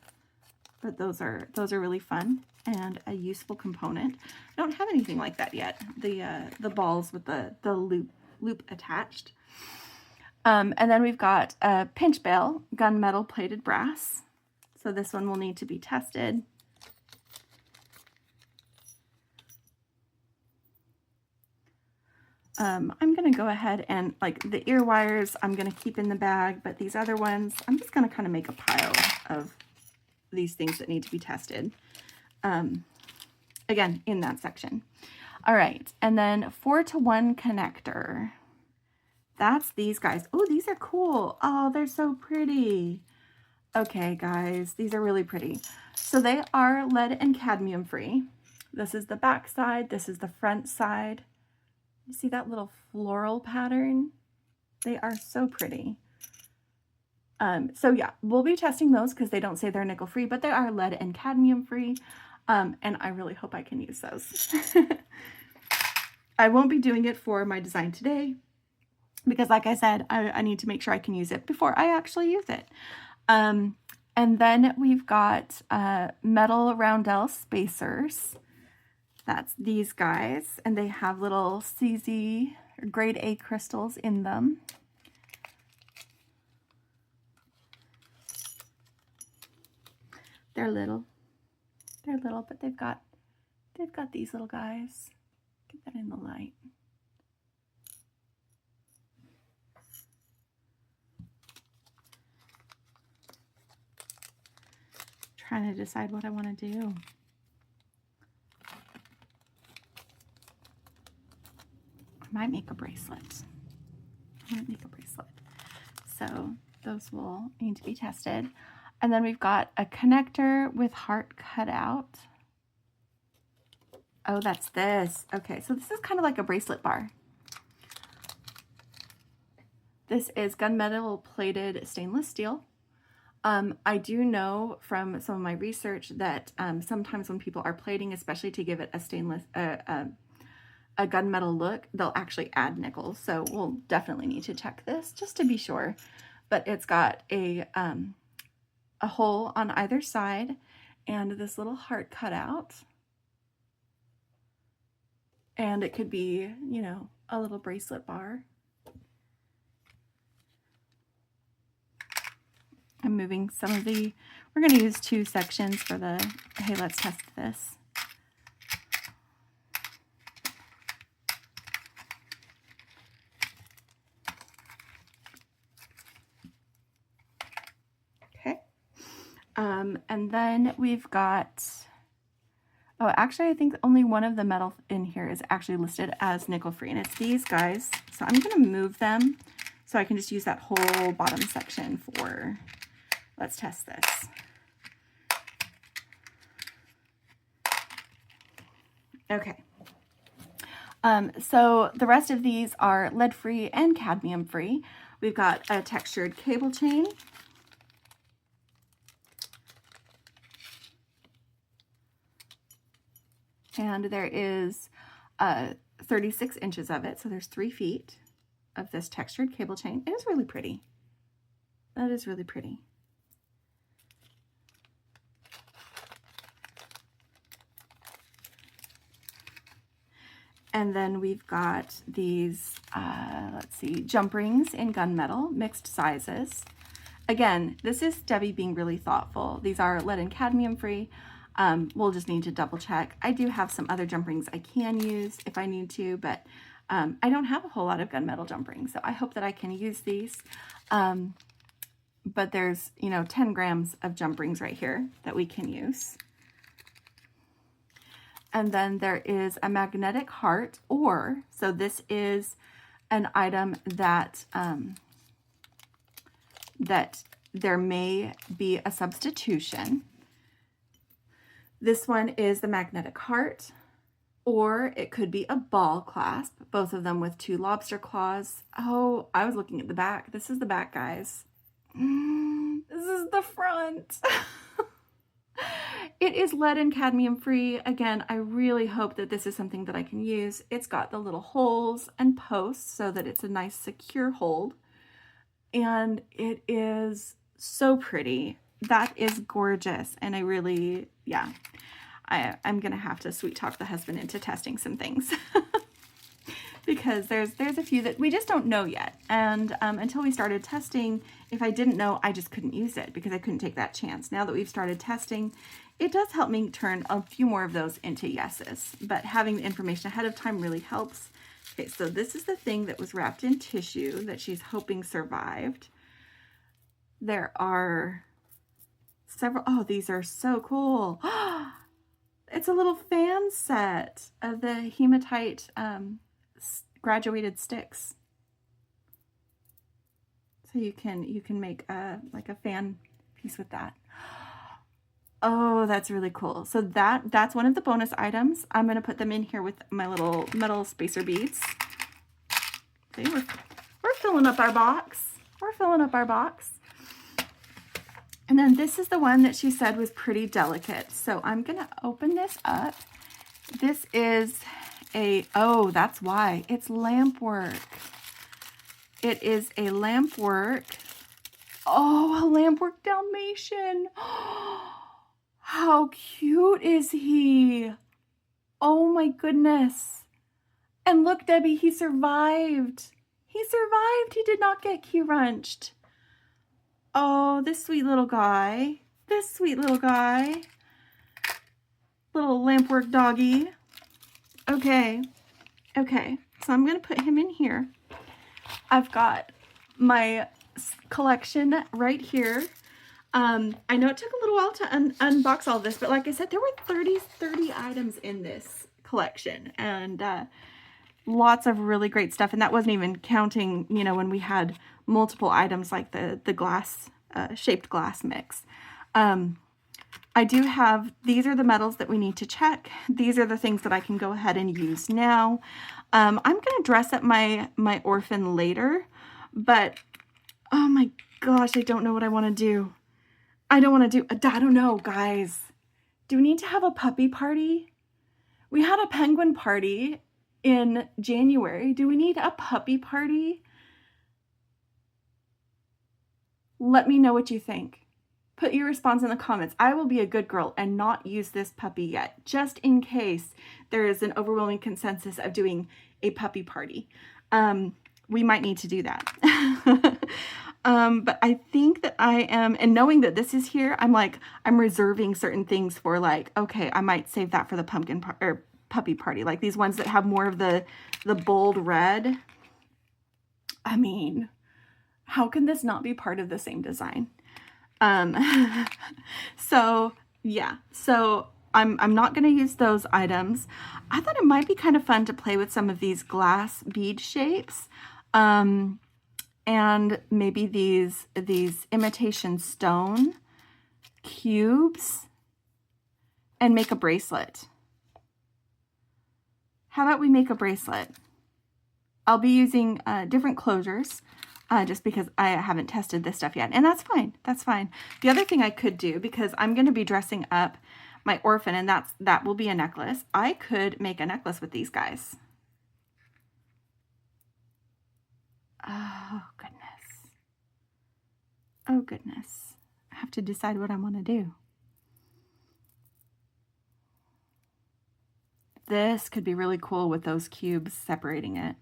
But those are really fun and a useful component. I don't have anything like that yet. The balls with the loop attached. And then we've got a pinch bail, gunmetal plated brass. So this one will need to be tested. I'm going to go ahead and, like, the ear wires I'm going to keep in the bag, but these other ones, I'm just going to kind of make a pile of these things that need to be tested. Again, in that section. All right, and then 4-to-1 connector. That's these guys. Oh, these are cool. Oh, they're so pretty. Okay, guys, these are really pretty. So they are lead and cadmium free. This is the back side. This is the front side. You see that little floral pattern? They are so pretty. So yeah, we'll be testing those because they don't say they're nickel free, but they are lead and cadmium free. And I really hope I can use those. I won't be doing it for my design today because like I said, I need to make sure I can use it before I actually use it. And then we've got metal roundel spacers. That's these guys, and they have little CZ or grade A crystals in them. They're little, but they've got these little guys. Get that in the light. Trying to decide what I want to do. I might make a bracelet. So those will need to be tested. And then we've got a connector with heart cut out. Oh, that's this. Okay, so this is kind of like a bracelet bar. This is gunmetal plated stainless steel. I do know from some of my research that sometimes when people are plating, especially to give it a stainless, a gunmetal look, they'll actually add nickel. So we'll definitely need to check this just to be sure. But it's got a hole on either side and this little heart cut out. And it could be, you know, a little bracelet bar. I'm moving some of the, we're going to use 2 sections for the, hey, let's test this. Okay. And then we've got, oh, actually, I think only one of the metal in here is actually listed as nickel free, and it's these guys. So I'm going to move them so I can just use that whole bottom section for, let's test this. Okay. So the rest of these are lead free and cadmium free. We've got a textured cable chain. And there is 36 inches of it. So there's 3 feet of this textured cable chain. It is really pretty. That is really pretty. And then we've got these, let's see, jump rings in gunmetal, mixed sizes. Again, this is Debbie being really thoughtful. These are lead and cadmium free. We'll just need to double check. I do have some other jump rings I can use if I need to, but I don't have a whole lot of gunmetal jump rings, so I hope that I can use these. But there's, you know, 10 grams of jump rings right here that we can use. And then there is a magnetic heart, or, so this is an item that, that there may be a substitution. This one is the magnetic heart, or it could be a ball clasp, both of them with 2 lobster claws. Oh, I was looking at the back. This is the back, guys. This is the front. It is lead and cadmium free. Again, I really hope that this is something that I can use. It's got the little holes and posts so that it's a nice secure hold. And it is so pretty. That is gorgeous. And I really, yeah, I'm going to have to sweet talk the husband into testing some things. Because there's a few that we just don't know yet. And until we started testing, if I didn't know, I just couldn't use it because I couldn't take that chance. Now that we've started testing, it does help me turn a few more of those into yeses. But having the information ahead of time really helps. Okay, so this is the thing that was wrapped in tissue that she's hoping survived. There are several, oh, these are so cool. It's a little fan set of the hematite graduated sticks. So you can make like a fan piece with that. Oh, that's really cool. So that's one of the bonus items. I'm going to put them in here with my little metal spacer beads. See, we're filling up our box. We're filling up our box. And then this is the one that she said was pretty delicate. So I'm going to open this up. This is oh, that's why. It's lamp work. It is a lamp work. Oh, a lamp work Dalmatian. How cute is he? Oh my goodness. And look, Debbie, he survived. He survived. He did not get key wrenched. Oh, this sweet little guy. This sweet little guy. Little lampwork doggy. Okay. Okay. So I'm going to put him in here. I've got my collection right here. I know it took a little while to unbox all this, but like I said, there were 30 items in this collection, and lots of really great stuff. And that wasn't even counting, you know, when we had multiple items like the glass, shaped glass mix. I do have, these are the metals that we need to check. These are the things that I can go ahead and use now. I'm going to dress up my orphan later, but oh my gosh, I don't know what I want to do. I don't know, guys. Do we need to have a puppy party? We had a penguin party in January. Do we need a puppy party? Let me know what you think. Put your response in the comments. I will be a good girl and not use this puppy yet, just in case there is an overwhelming consensus of doing a puppy party. We might need to do that. But I think that I am, and knowing that this is here, I'm reserving certain things for, like, okay, I might save that for the puppy party, like these ones that have more of the bold red. I mean, how can this not be part of the same design? So yeah, so I'm not going to use those items. I thought it might be kind of fun to play with some of these glass bead shapes. And maybe these imitation stone cubes, and make a bracelet. How about we make a bracelet? I'll be using different closures just because I haven't tested this stuff yet. And that's fine. That's fine. The other thing I could do, because I'm going to be dressing up my orphan, and that will be a necklace. I could make a necklace with these guys. Oh, goodness. Oh, goodness. I have to decide what I want to do. This could be really cool with those cubes separating it.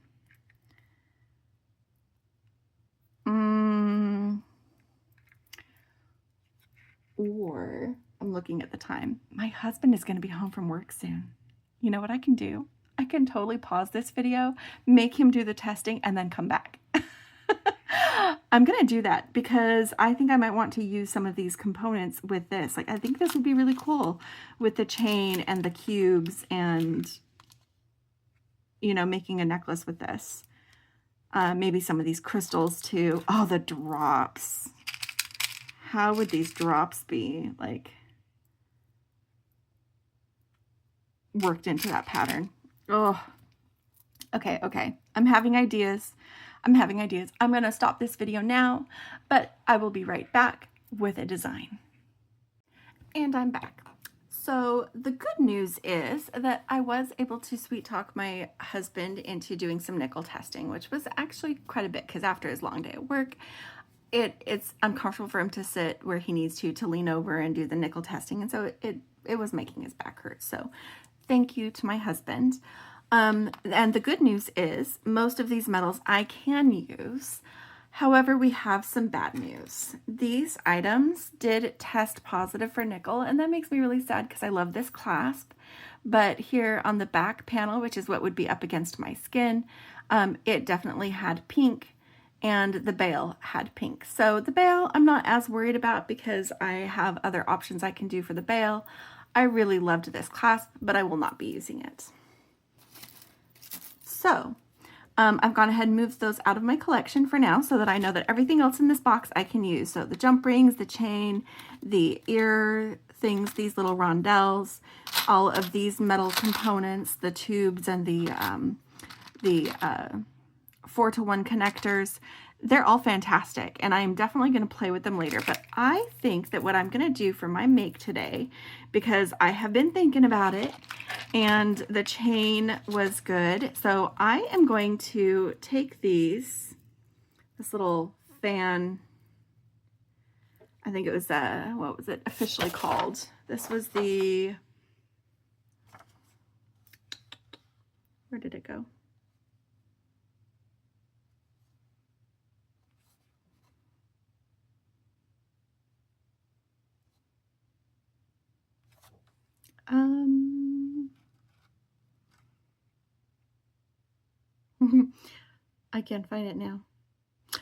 Or, I'm looking at the time. My husband is going to be home from work soon. You know what I can do? I can totally pause this video, make him do the testing, and then come back. I'm going to do that because I think I might want to use some of these components with this. Like, I think this would be really cool with the chain and the cubes and, you know, making a necklace with this. Maybe some of these crystals too. Oh, the drops. How would these drops be, like, worked into that pattern? Oh, okay, okay. I'm having ideas. I'm going to stop this video now, but I will be right back with a design. And I'm back. So the good news is that I was able to sweet talk my husband into doing some nickel testing, which was actually quite a bit because after his long day at work, it's uncomfortable for him to sit where he needs to lean over and do the nickel testing. And so it was making his back hurt. So thank you to my husband. And the good news is most of these metals I can use. However, we have some bad news. These items did test positive for nickel, and that makes me really sad because I love this clasp. But here on the back panel, which is what would be up against my skin, it definitely had pink, and the bail had pink. So the bail I'm not as worried about because I have other options I can do for the bail. I really loved this clasp, but I will not be using it. So I've gone ahead and moved those out of my collection for now so that I know that everything else in this box I can use. So the jump rings, the chain, the ear things, these little rondelles, all of these metal components, the tubes and the 4-to-1 connectors. they're all fantastic, and I'm definitely going to play with them later. But I think that what I'm going to do for my make today, because I have been thinking about it and the chain was good, so I am going to take this little fan. I think it was, what was it officially called? This was the, where did it go? I can't find it now.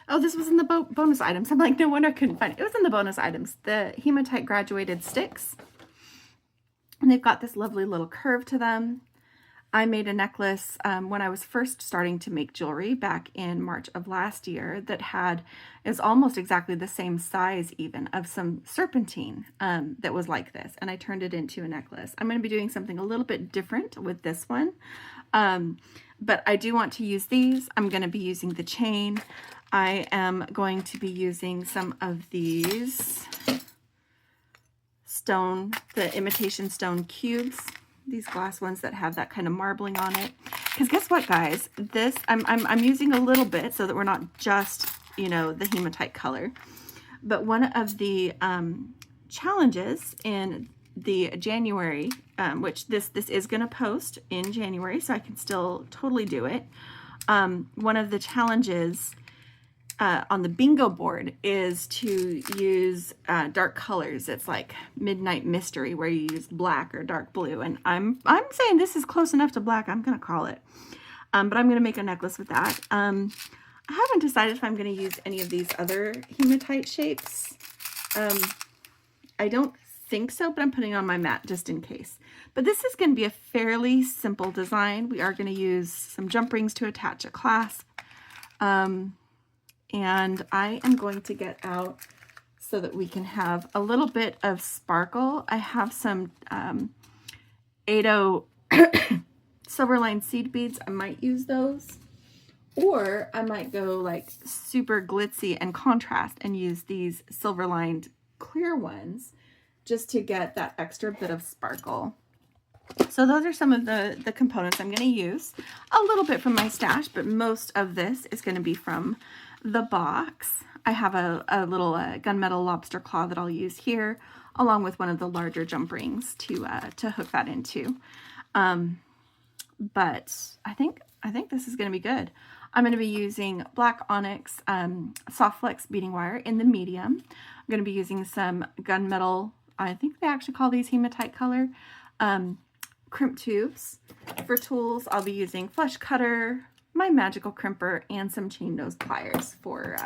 Oh, this was in the bonus items. I'm like, no wonder I couldn't find it. It was in the bonus items. The hematite graduated sticks. And they've got this lovely little curve to them. I made a necklace when I was first starting to make jewelry back in March of last year that is almost exactly the same size even, of some serpentine that was like this. And I turned it into a necklace. I'm going to be doing something a little bit different with this one. But I do want to use these. I'm going to be using the chain. I am going to be using some of these the imitation stone cubes, these glass ones that have that kind of marbling on it. Because guess what, guys? This, I'm using a little bit so that we're not just, you know, the hematite color. But one of the challenges in the January, which this is going to post in January, so I can still totally do it. One of the challenges on the bingo board is to use dark colors. It's like Midnight Mystery, where you use black or dark blue, and I'm saying this is close enough to black. I'm gonna call it, but I'm gonna make a necklace with that. I haven't decided if I'm gonna use any of these other hematite shapes. I don't think so, but I'm putting it on my mat just in case. But this is going to be a fairly simple design. We are going to use some jump rings to attach a clasp. And I am going to get out so that we can have a little bit of sparkle. I have some 80 Silverline seed beads. I might use those. Or I might go like super glitzy and contrast and use these silver-lined clear ones just to get that extra bit of sparkle. So those are some of the components I'm going to use. A little bit from my stash, but most of this is going to be from the box. I have a little gunmetal lobster claw that I'll use here, along with one of the larger jump rings to hook that into. But I think this is going to be good. I'm going to be using black onyx soft flex beading wire in the medium. I'm going to be using some gunmetal, I think they actually call these hematite color, crimp tubes. For tools, I'll be using flush cutter, my magical crimper, and some chain nose pliers for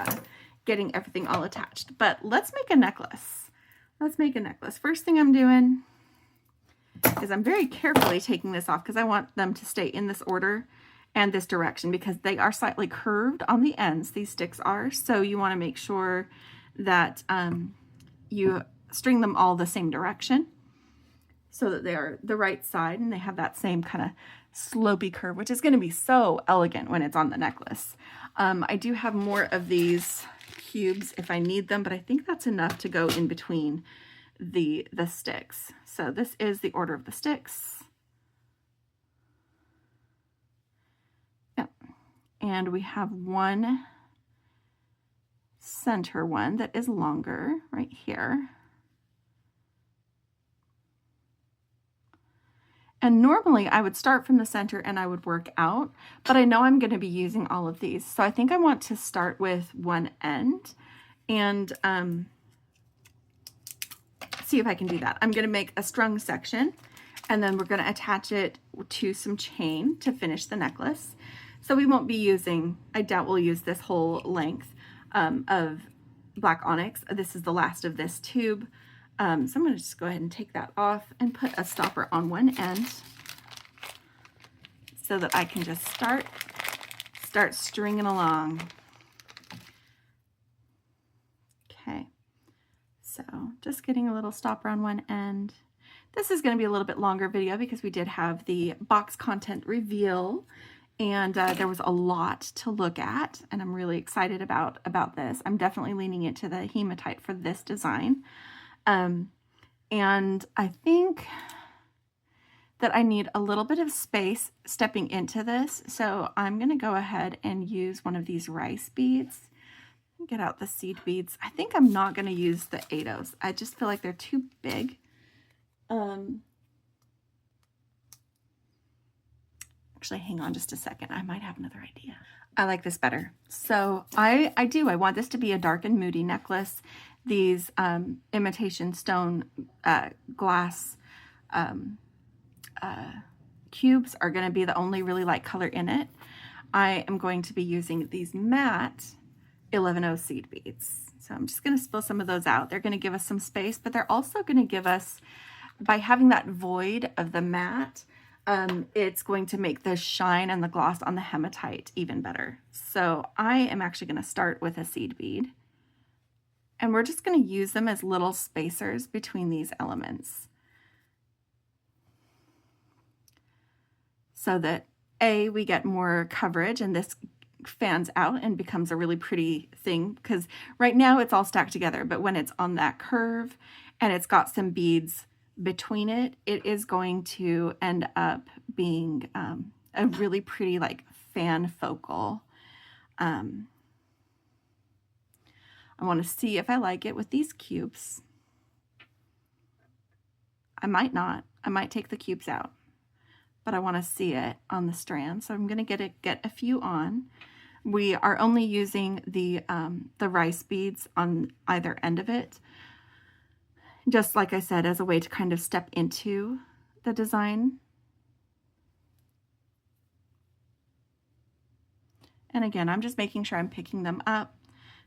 getting everything all attached. But let's make a necklace. Let's make a necklace. First thing I'm doing is I'm very carefully taking this off because I want them to stay in this order and this direction, because they are slightly curved on the ends, these sticks are. So you want to make sure that you string them all the same direction so that they are the right side and they have that same kind of slopey curve, which is going to be so elegant when it's on the necklace. I do have more of these cubes if I need them, but I think that's enough to go in between the sticks. So this is the order of the sticks. Yep. And we have one center one that is longer right here. And normally I would start from the center and I would work out, but I know I'm going to be using all of these. So I think I want to start with one end and see if I can do that. I'm going to make a strung section and then we're going to attach it to some chain to finish the necklace. So we won't be using, I doubt we'll use this whole length of black onyx. This is the last of this tube. So I'm going to just go ahead and take that off and put a stopper on one end so that I can just start stringing along. Okay, so just getting a little stopper on one end. This is going to be a little bit longer video because we did have the box content reveal And there was a lot to look at, and I'm really excited about this. I'm definitely leaning into the hematite for this design. And I think that I need a little bit of space stepping into this. So I'm going to go ahead and use one of these rice beads. Get out the seed beads. I think I'm not going to use the 8/0s. I just feel like they're too big. Actually, hang on just a second. I might have another idea. I like this better. So I want this to be a dark and moody necklace. These imitation stone glass cubes are going to be the only really light color in it. I am going to be using these matte 11/0 seed beads. So I'm just going to spill some of those out. They're going to give us some space, but they're also going to give us, by having that void of the matte, it's going to make the shine and the gloss on the hematite even better. So I am actually going to start with a seed bead, and we're just going to use them as little spacers between these elements, so that we get more coverage and this fans out and becomes a really pretty thing, because right now it's all stacked together, but when it's on that curve and it's got some beads between it, it is going to end up being a really pretty like fan focal. I want to see if I like it with these cubes. I might not. I might take the cubes out, but I want to see it on the strand. So I'm going to get a few on. We are only using the rice beads on either end of it, just like I said, as a way to kind of step into the design. And again, I'm just making sure I'm picking them up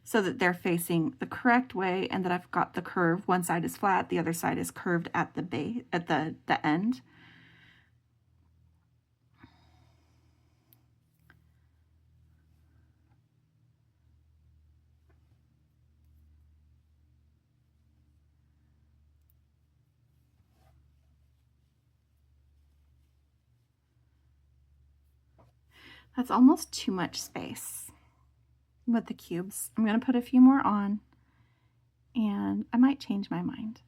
so that they're facing the correct way, and that I've got the curve. One side is flat, the other side is curved at the base, at the end. That's almost too much space with the cubes. I'm going to put a few more on, and I might change my mind.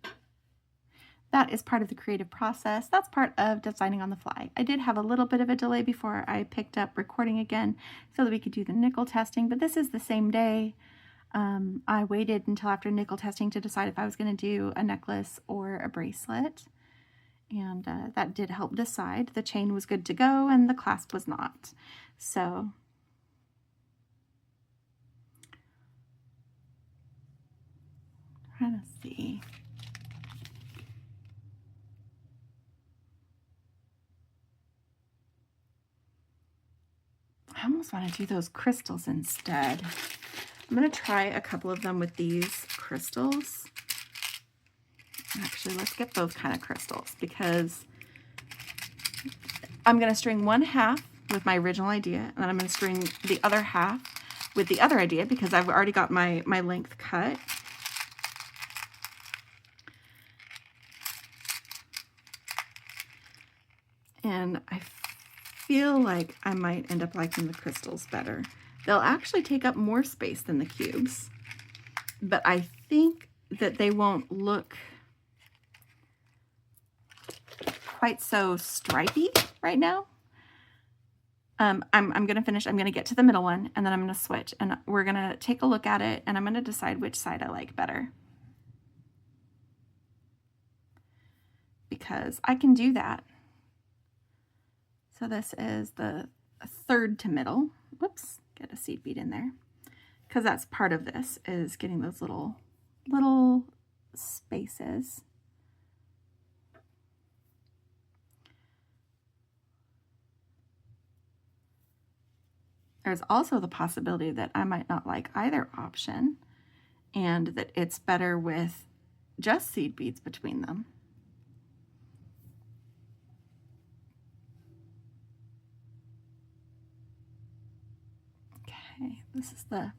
That is part of the creative process. That's part of designing on the fly. I did have a little bit of a delay before I picked up recording again so that we could do the nickel testing, but this is the same day. I waited until after nickel testing to decide if I was going to do a necklace or a bracelet, and that did help decide. The chain was good to go and the clasp was not. So trying to see. I almost want to do those crystals instead. I'm going to try a couple of them with these crystals. Actually, let's get those kind of crystals, because I'm going to string one half with my original idea, and then I'm going to string the other half with the other idea, because I've already got my length cut. And I feel like I might end up liking the crystals better. They'll actually take up more space than the cubes, but I think that they won't look quite so stripy right now. I'm going to finish. I'm going to get to the middle one, and then I'm going to switch, and we're going to take a look at it, and I'm going to decide which side I like better, because I can do that. So this is the third to middle. Whoops, get a seed bead in there, because that's part of this, is getting those little spaces. There's also the possibility that I might not like either option, and that it's better with just seed beads between them. Okay, this is the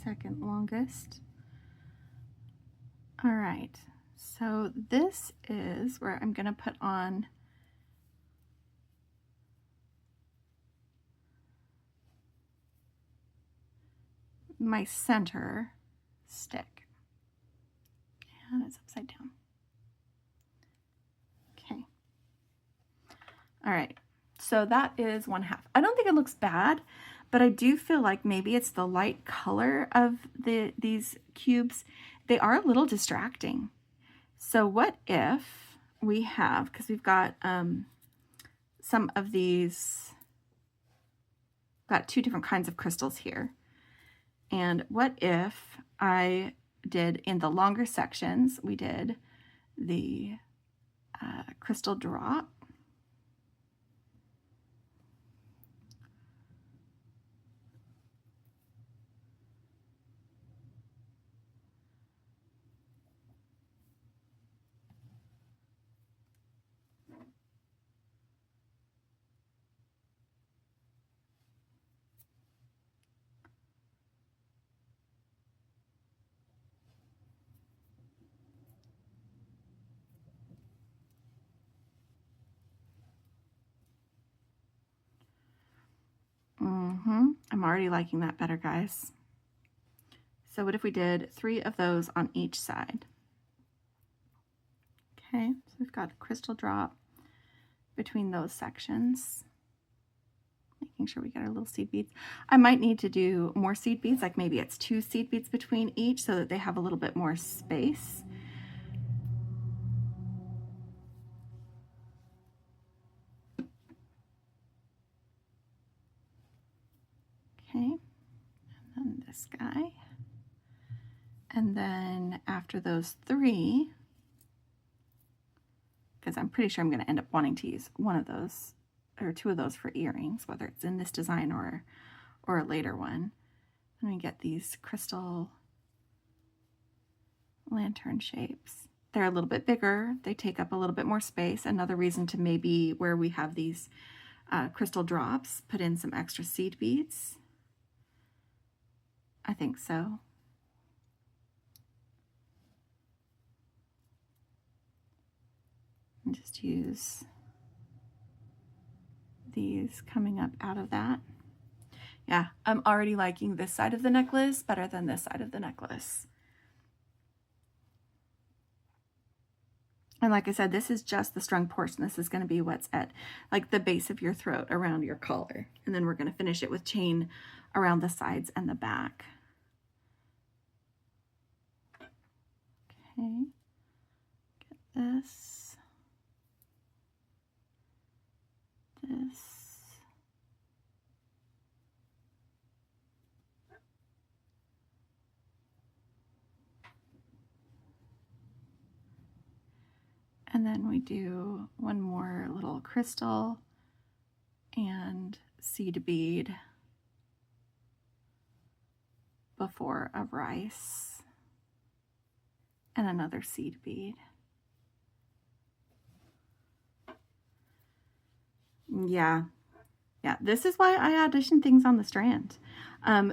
second longest. All right, So this is where I'm going to put on my center stick. And it's upside down. Okay. All right. So that is 1/2. I don't think it looks bad, but I do feel like maybe it's the light color of these cubes. They are a little distracting. So what if we have, because we've got some of these, got 2 different kinds of crystals here. And what if I did, in the longer sections, we did the crystal drop. I'm already liking that better, guys. So what if we did 3 of those on each side? Okay, so we've got a crystal drop between those sections. Making sure we get our little seed beads. I might need to do more seed beads, like maybe it's 2 seed beads between each so that they have a little bit more space. Okay, and then this guy. And then after those 3, because I'm pretty sure I'm going to end up wanting to use one of those or 2 of those for earrings, whether it's in this design or a later one. Let me get these crystal lantern shapes. They're a little bit bigger. They take up a little bit more space. Another reason to maybe, where we have these crystal drops, put in some extra seed beads. I think so. And just use these coming up out of that. Yeah, I'm already liking this side of the necklace better than this side of the necklace. And like I said, this is just the strung portion. This is going to be what's at like the base of your throat around your collar. And then we're going to finish it with chain around the sides and the back. Okay, get this, this, and then we do one more little crystal and seed bead before a rice, and another seed bead. Yeah, this is why I audition things on the strand.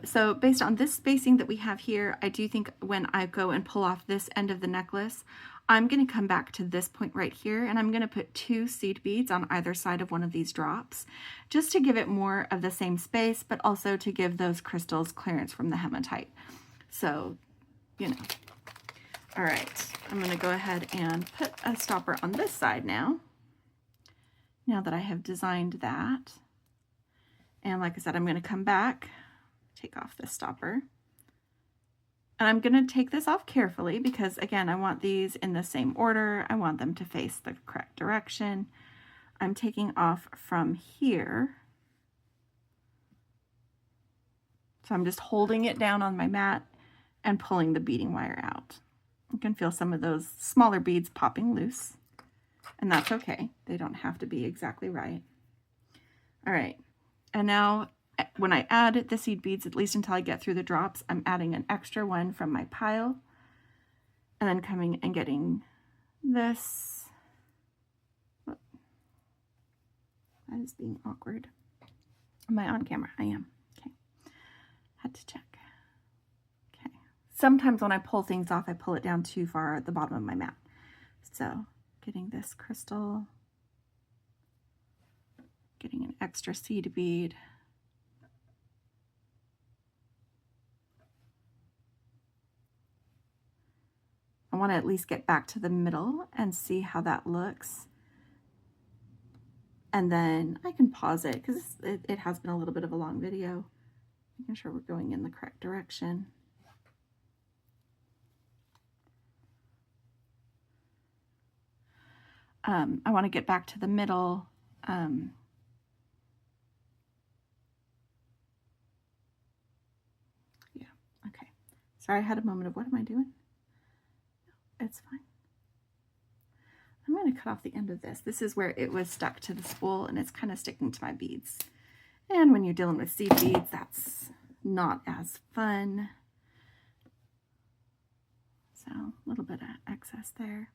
So based on this spacing that we have here, I do think when I go and pull off this end of the necklace, I'm going to come back to this point right here, and I'm going to put 2 seed beads on either side of one of these drops, just to give it more of the same space, but also to give those crystals clearance from the hematite. So, you know. All right, I'm going to go ahead and put a stopper on this side now that I have designed that. And like I said, I'm going to come back, take off this stopper. And I'm going to take this off carefully because, again, I want these in the same order. I want them to face the correct direction. I'm taking off from here. So I'm just holding it down on my mat and pulling the beading wire out. You can feel some of those smaller beads popping loose, and that's okay. They don't have to be exactly right. All right, and now when I add the seed beads, at least until I get through the drops, I'm adding an extra one from my pile, and then coming and getting this. That is being awkward. Am I on camera? I am. Okay, had to check. Okay, sometimes when I pull things off, I pull it down too far at the bottom of my mat. So getting this crystal, getting an extra seed bead. I want to at least get back to the middle and see how that looks. And then I can pause it because it has been a little bit of a long video. Making sure we're going in the correct direction. I want to get back to the middle. Yeah, okay. Sorry, I had a moment of what am I doing? It's fine. I'm going to cut off the end of this. This is where it was stuck to the spool and it's kind of sticking to my beads. And when you're dealing with seed beads, that's not as fun. So a little bit of excess there.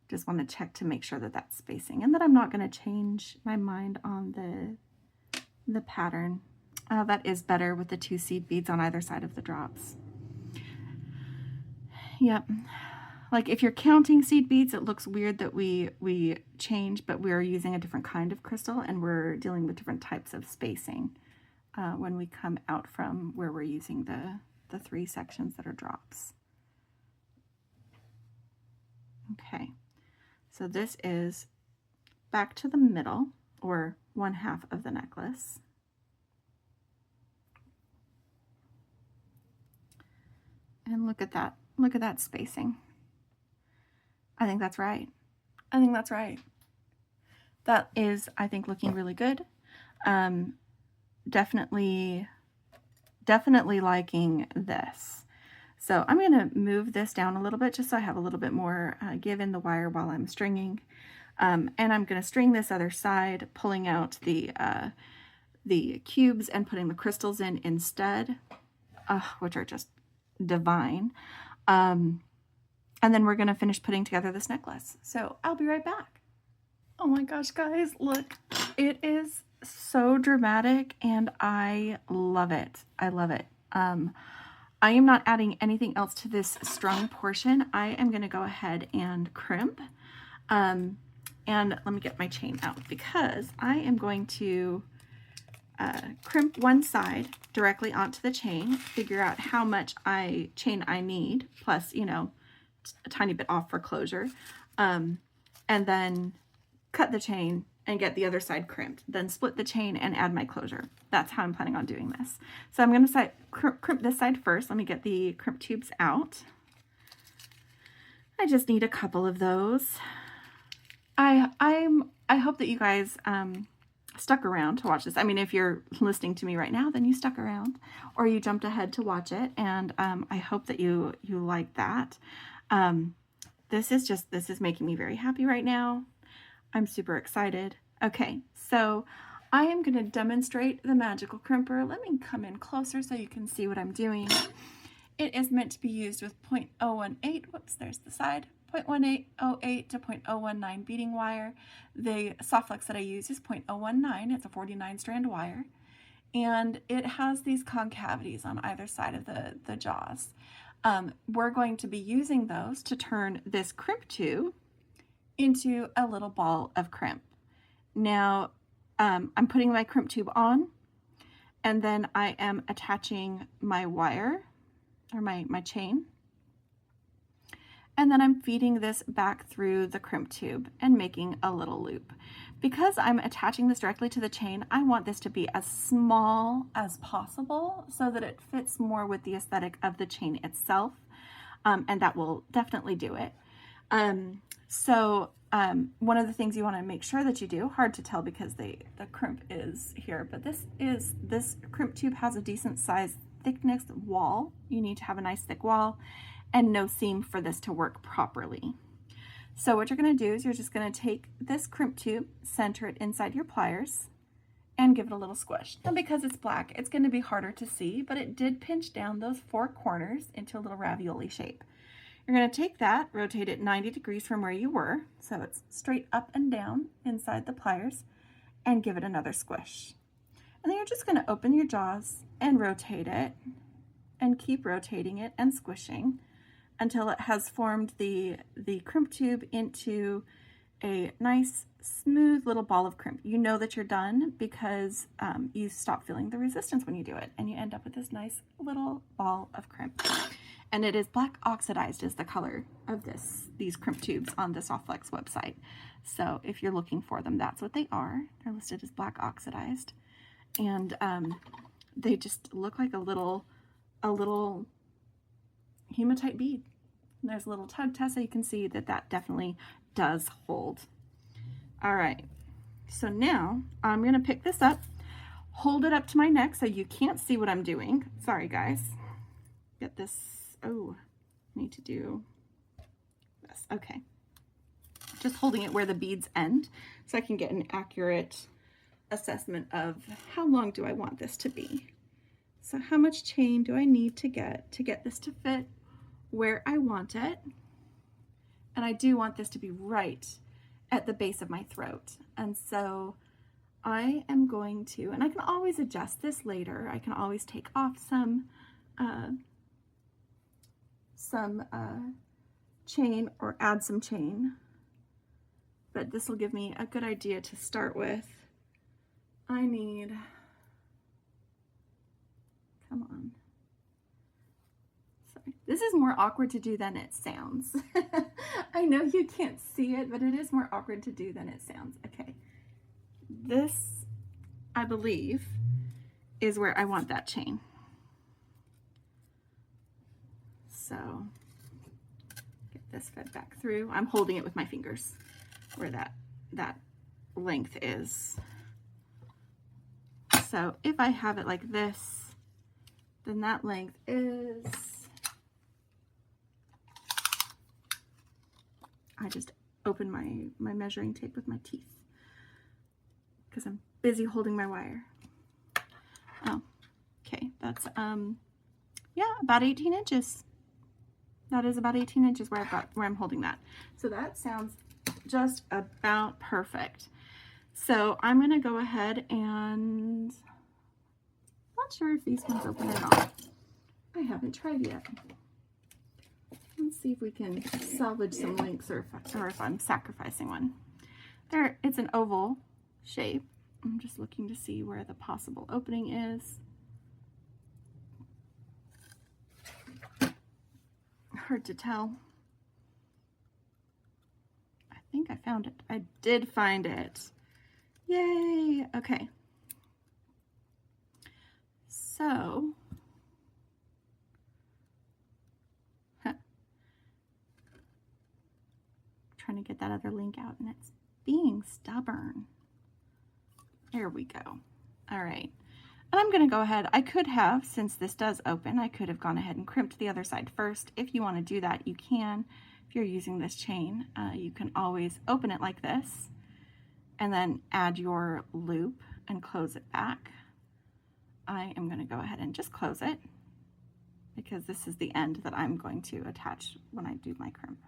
Just want to check to make sure that that's spacing and that I'm not going to change my mind on the pattern. That is better with the 2 seed beads on either side of the drops. Yep. Like if you're counting seed beads, it looks weird that we change, but we're using a different kind of crystal and we're dealing with different types of spacing when we come out from where we're using the 3 sections that are drops. Okay, so this is back to the middle, or 1/2 of the necklace. And look at that spacing. I think that's right. I think that's right. That is, I think, looking really good. Definitely liking this. So I'm going to move this down a little bit just so I have a little bit more give in the wire while I'm stringing. And I'm going to string this other side, pulling out the cubes and putting the crystals in instead, which are just divine. And then we're going to finish putting together this necklace. So I'll be right back. Oh my gosh, guys, look, it is so dramatic and I love it. I love it. I am not adding anything else to this strung portion. I am going to go ahead and crimp. And let me get my chain out because I am going to crimp one side directly onto the chain, figure out how much chain I need, plus, you know, a tiny bit off for closure, and then cut the chain and get the other side crimped, then split the chain and add my closure. That's how I'm planning on doing this. So I'm going to crimp this side first. Let me get the crimp tubes out. I just need a couple of those. I hope that you guys stuck around to watch this. I mean, if you're listening to me right now, then you stuck around or you jumped ahead to watch it, and I hope that you like that. This is making me very happy right now. I'm super excited. Okay, so I am going to demonstrate the magical crimper. Let me come in closer so you can see what I'm doing. It is meant to be used with 0.018, whoops, there's the side, 0.1808 to 0.019 beading wire. The soft flex that I use is 0.019, it's a 49 strand wire, and it has these concavities on either side of the jaws. We're going to be using those to turn this crimp tube into a little ball of crimp. Now, I'm putting my crimp tube on, and then I am attaching my wire, or my chain, and then I'm feeding this back through the crimp tube and making a little loop. Because I'm attaching this directly to the chain, I want this to be as small as possible so that it fits more with the aesthetic of the chain itself, and that will definitely do it. One of the things you want to make sure that you do, hard to tell because the crimp is here, but this crimp tube has a decent size thickness wall. You need to have a nice thick wall and no seam for this to work properly. So what you're going to do is you're just going to take this crimp tube, center it inside your pliers, and give it a little squish. And because it's black, it's going to be harder to see, but it did pinch down those 4 corners into a little ravioli shape. You're going to take that, rotate it 90 degrees from where you were, so it's straight up and down inside the pliers, and give it another squish. And then you're just going to open your jaws and rotate it and keep rotating it and squishing until it has formed the crimp tube into a nice smooth little ball of crimp. You know that you're done because you stop feeling the resistance when you do it, and you end up with this nice little ball of crimp. And it is black oxidized is the color of these crimp tubes on the Softflex website. So if you're looking for them, that's what they are. They're listed as black oxidized, and they just look like a little hematite bead. And there's a little tug test, so you can see that that definitely does hold. All right, so now I'm gonna pick this up, hold it up to my neck so you can't see what I'm doing. Sorry guys, get this, oh, need to do this, okay. Just holding it where the beads end so I can get an accurate assessment of how long do I want this to be. So how much chain do I need to get this to fit where I want it? And I do want this to be right at the base of my throat. And so I am going to, and I can always adjust this later. I can always take off some chain or add some chain. But this will give me a good idea to start with. I need, come on. Sorry. This is more awkward to do than it sounds. I know you can't see it, but it is more awkward to do than it sounds. Okay. This, I believe, is where I want that chain. So, get this fed back through. I'm holding it with my fingers where that length is. So if I have it like this, then that length is, I just open my measuring tape with my teeth because I'm busy holding my wire. Oh, okay, that's, yeah, about 18 inches. That is about 18 inches where I'm holding that. So that sounds just about perfect. So I'm gonna go ahead and, not sure if these ones open or not. I haven't tried yet. Let's see if we can salvage some links or if I'm sacrificing one. There, it's an oval shape. I'm just looking to see where the possible opening is. Hard to tell. I think I found it. I did find it. Yay! Okay. So, trying to get that other link out and it's being stubborn. There we go. All right. And I'm going to go ahead. I could have, since this does open, I could have gone ahead and crimped the other side first. If you want to do that, you can. If you're using this chain, you can always open it like this and then add your loop and close it back. I am going to go ahead and just close it because this is the end that I'm going to attach when I do my crimp.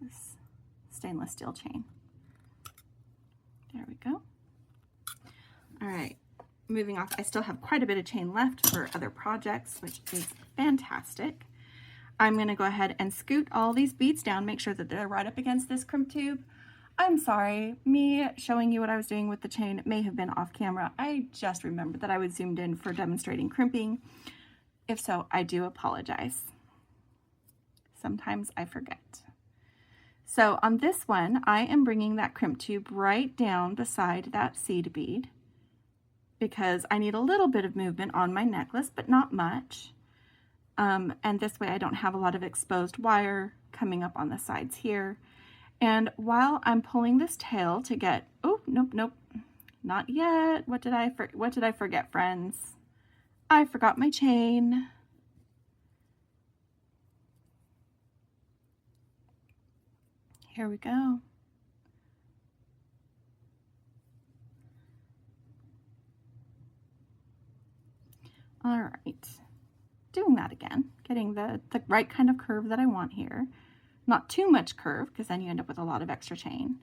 This stainless steel chain. There we go. All right, moving off. I still have quite a bit of chain left for other projects, which is fantastic. I'm going to go ahead and scoot all these beads down, make sure that they're right up against this crimp tube. I'm sorry, me showing you what I was doing with the chain may have been off camera. I just remembered that I was zoomed in for demonstrating crimping. If so, I do apologize. Sometimes I forget. So on this one, I am bringing that crimp tube right down beside that seed bead because I need a little bit of movement on my necklace, but not much. And this way I don't have a lot of exposed wire coming up on the sides here. And while I'm pulling this tail to get, oh, nope, not yet. What did I forget, friends? I forgot my chain. Here we go. All right, doing that again, getting the right kind of curve that I want here. Not too much curve because then you end up with a lot of extra chain.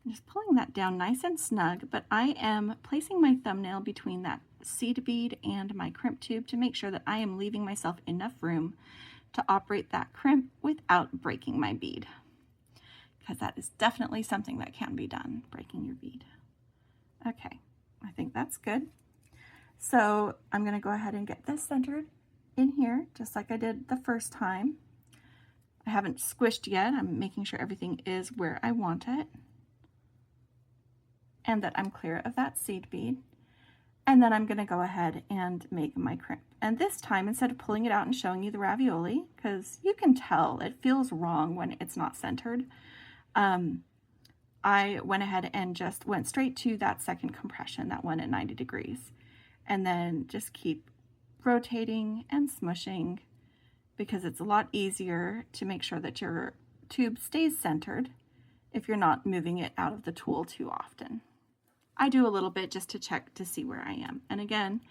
I'm just pulling that down nice and snug, but I am placing my thumbnail between that seed bead and my crimp tube to make sure that I am leaving myself enough room to operate that crimp without breaking my bead, because that is definitely something that can be done, breaking your bead. Okay, I think that's good. So I'm going to go ahead and get this centered in here, just like I did the first time. I haven't squished yet. I'm making sure everything is where I want it, and that I'm clear of that seed bead. And then I'm going to go ahead and make my crimp. And this time, instead of pulling it out and showing you the ravioli, because you can tell it feels wrong when it's not centered, I went ahead and just went straight to that second compression, that one at 90 degrees. And then just keep rotating and smushing, because it's a lot easier to make sure that your tube stays centered if you're not moving it out of the tool too often. I do a little bit just to check to see where I am. And again,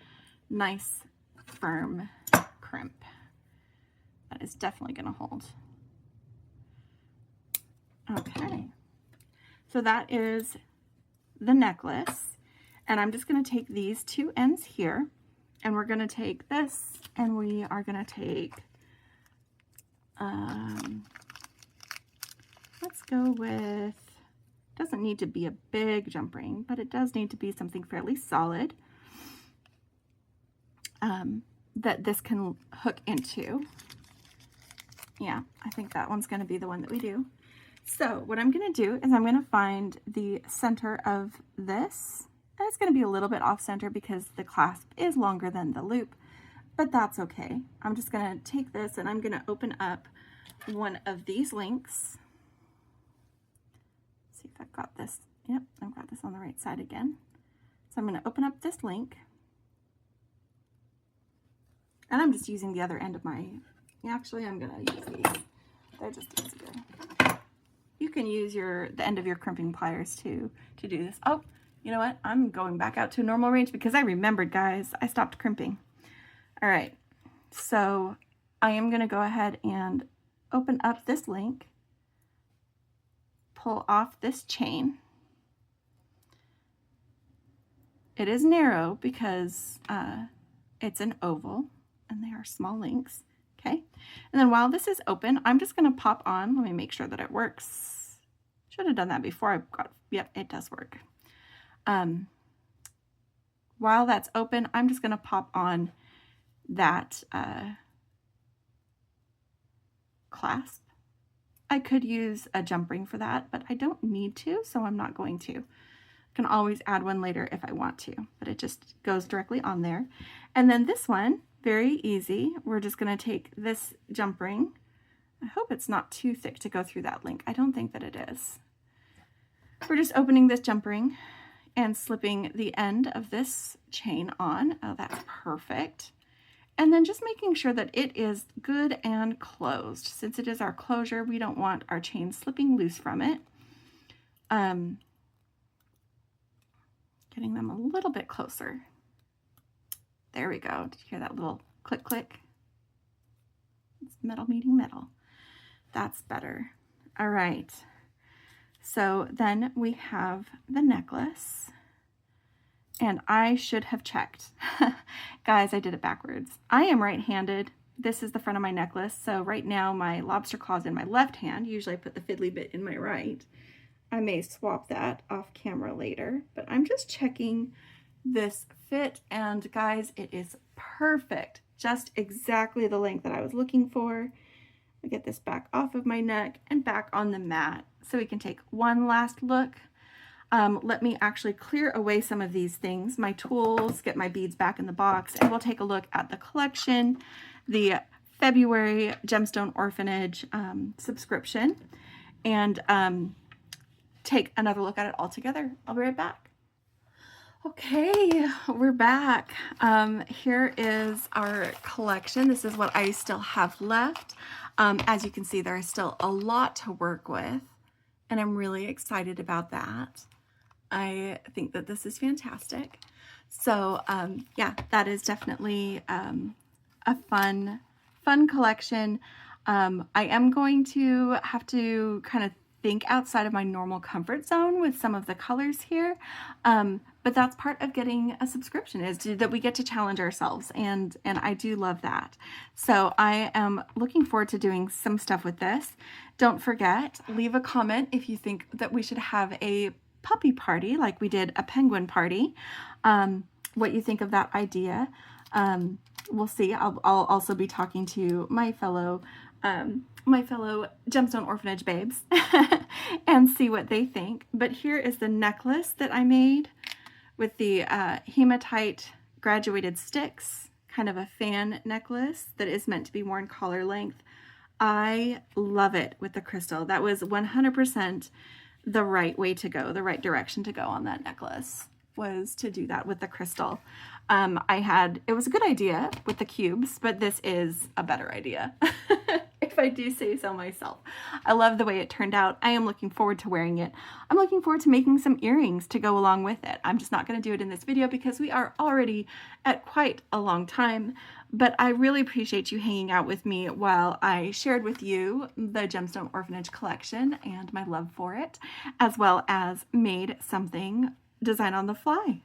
nice firm crimp. That is definitely going to hold. Okay, so that is the necklace. And I'm just going to take these two ends here, and we're going to take this, and we are going to take, let's go with, doesn't need to be a big jump ring, but it does need to be something fairly solid that this can hook into. Yeah, I think that one's going to be the one that we do. So what I'm going to do is I'm going to find the center of this, and it's going to be a little bit off center because the clasp is longer than the loop, but that's okay. I'm just going to take this and I'm going to open up one of these links. See if I've got this. Yep, I've got this on the right side again. So I'm going to open up this link, and I'm just using the other end of my, actually I'm going to use these. They're just easier. You can use the end of your crimping pliers to do this. Oh, you know what? I'm going back out to a normal range because I remembered, guys, I stopped crimping. All right, so I am going to go ahead and open up this link, pull off this chain. It is narrow because it's an oval and they are small links. Okay, and then while this is open, I'm just going to pop on. Let me make sure that it works. Should have done that before I got, yep, it does work. While that's open, I'm just going to pop on that clasp. I could use a jump ring for that, but I don't need to, so I'm not going to. I can always add one later if I want to, but it just goes directly on there. And then this one, very easy. We're just going to take this jump ring. I hope it's not too thick to go through that link. I don't think that it is. We're just opening this jump ring and slipping the end of this chain on. Oh, that's perfect. And then just making sure that it is good and closed. Since it is our closure, we don't want our chain slipping loose from it. Getting them a little bit closer. There we go. Did you hear that little click, click? It's metal meeting metal. That's better. All right. So then we have the necklace. And I should have checked. Guys, I did it backwards. I am right-handed. This is the front of my necklace. So right now my lobster claw is in my left hand. Usually I put the fiddly bit in my right. I may swap that off camera later, but I'm just checking this fit, and guys, it is perfect. Just exactly the length that I was looking for. I get this back off of my neck and back on the mat so we can take one last look. Let me actually clear away some of these things, my tools, get my beads back in the box, and we'll take a look at the collection, the February Gemstone Orphanage subscription, and take another look at it all together. I'll be right back. Okay, we're back. Here is our collection. This is what I still have left. As you can see, there is still a lot to work with, and I'm really excited about that. I think that this is fantastic. So yeah, that is definitely a fun collection. I am going to have to kind of think outside of my normal comfort zone with some of the colors here. But that's part of getting a subscription, is that we get to challenge ourselves, and I do love that. So I am looking forward to doing some stuff with this. Don't forget, leave a comment if you think that we should have a puppy party like we did a penguin party. What you think of that idea. We'll see. I'll also be talking to my fellow Gemstone Orphanage babes and see what they think. But here is the necklace that I made with the hematite graduated sticks, kind of a fan necklace that is meant to be worn collar length. I love it with the crystal. That was 100% the right way to go, the right direction to go on that necklace, was to do that with the crystal. It was a good idea with the cubes, but this is a better idea, if I do say so myself. I love the way it turned out. I am looking forward to wearing it. I'm looking forward to making some earrings to go along with it. I'm just not going to do it in this video because we are already at quite a long time, but I really appreciate you hanging out with me while I shared with you the Gemstone Orphanage collection and my love for it, as well as made something design on the fly.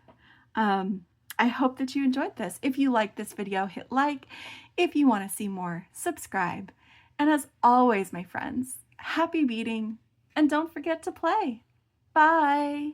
I hope that you enjoyed this. If you liked this video, hit like. If you want to see more, subscribe. And as always, my friends, happy beading, and don't forget to play. Bye.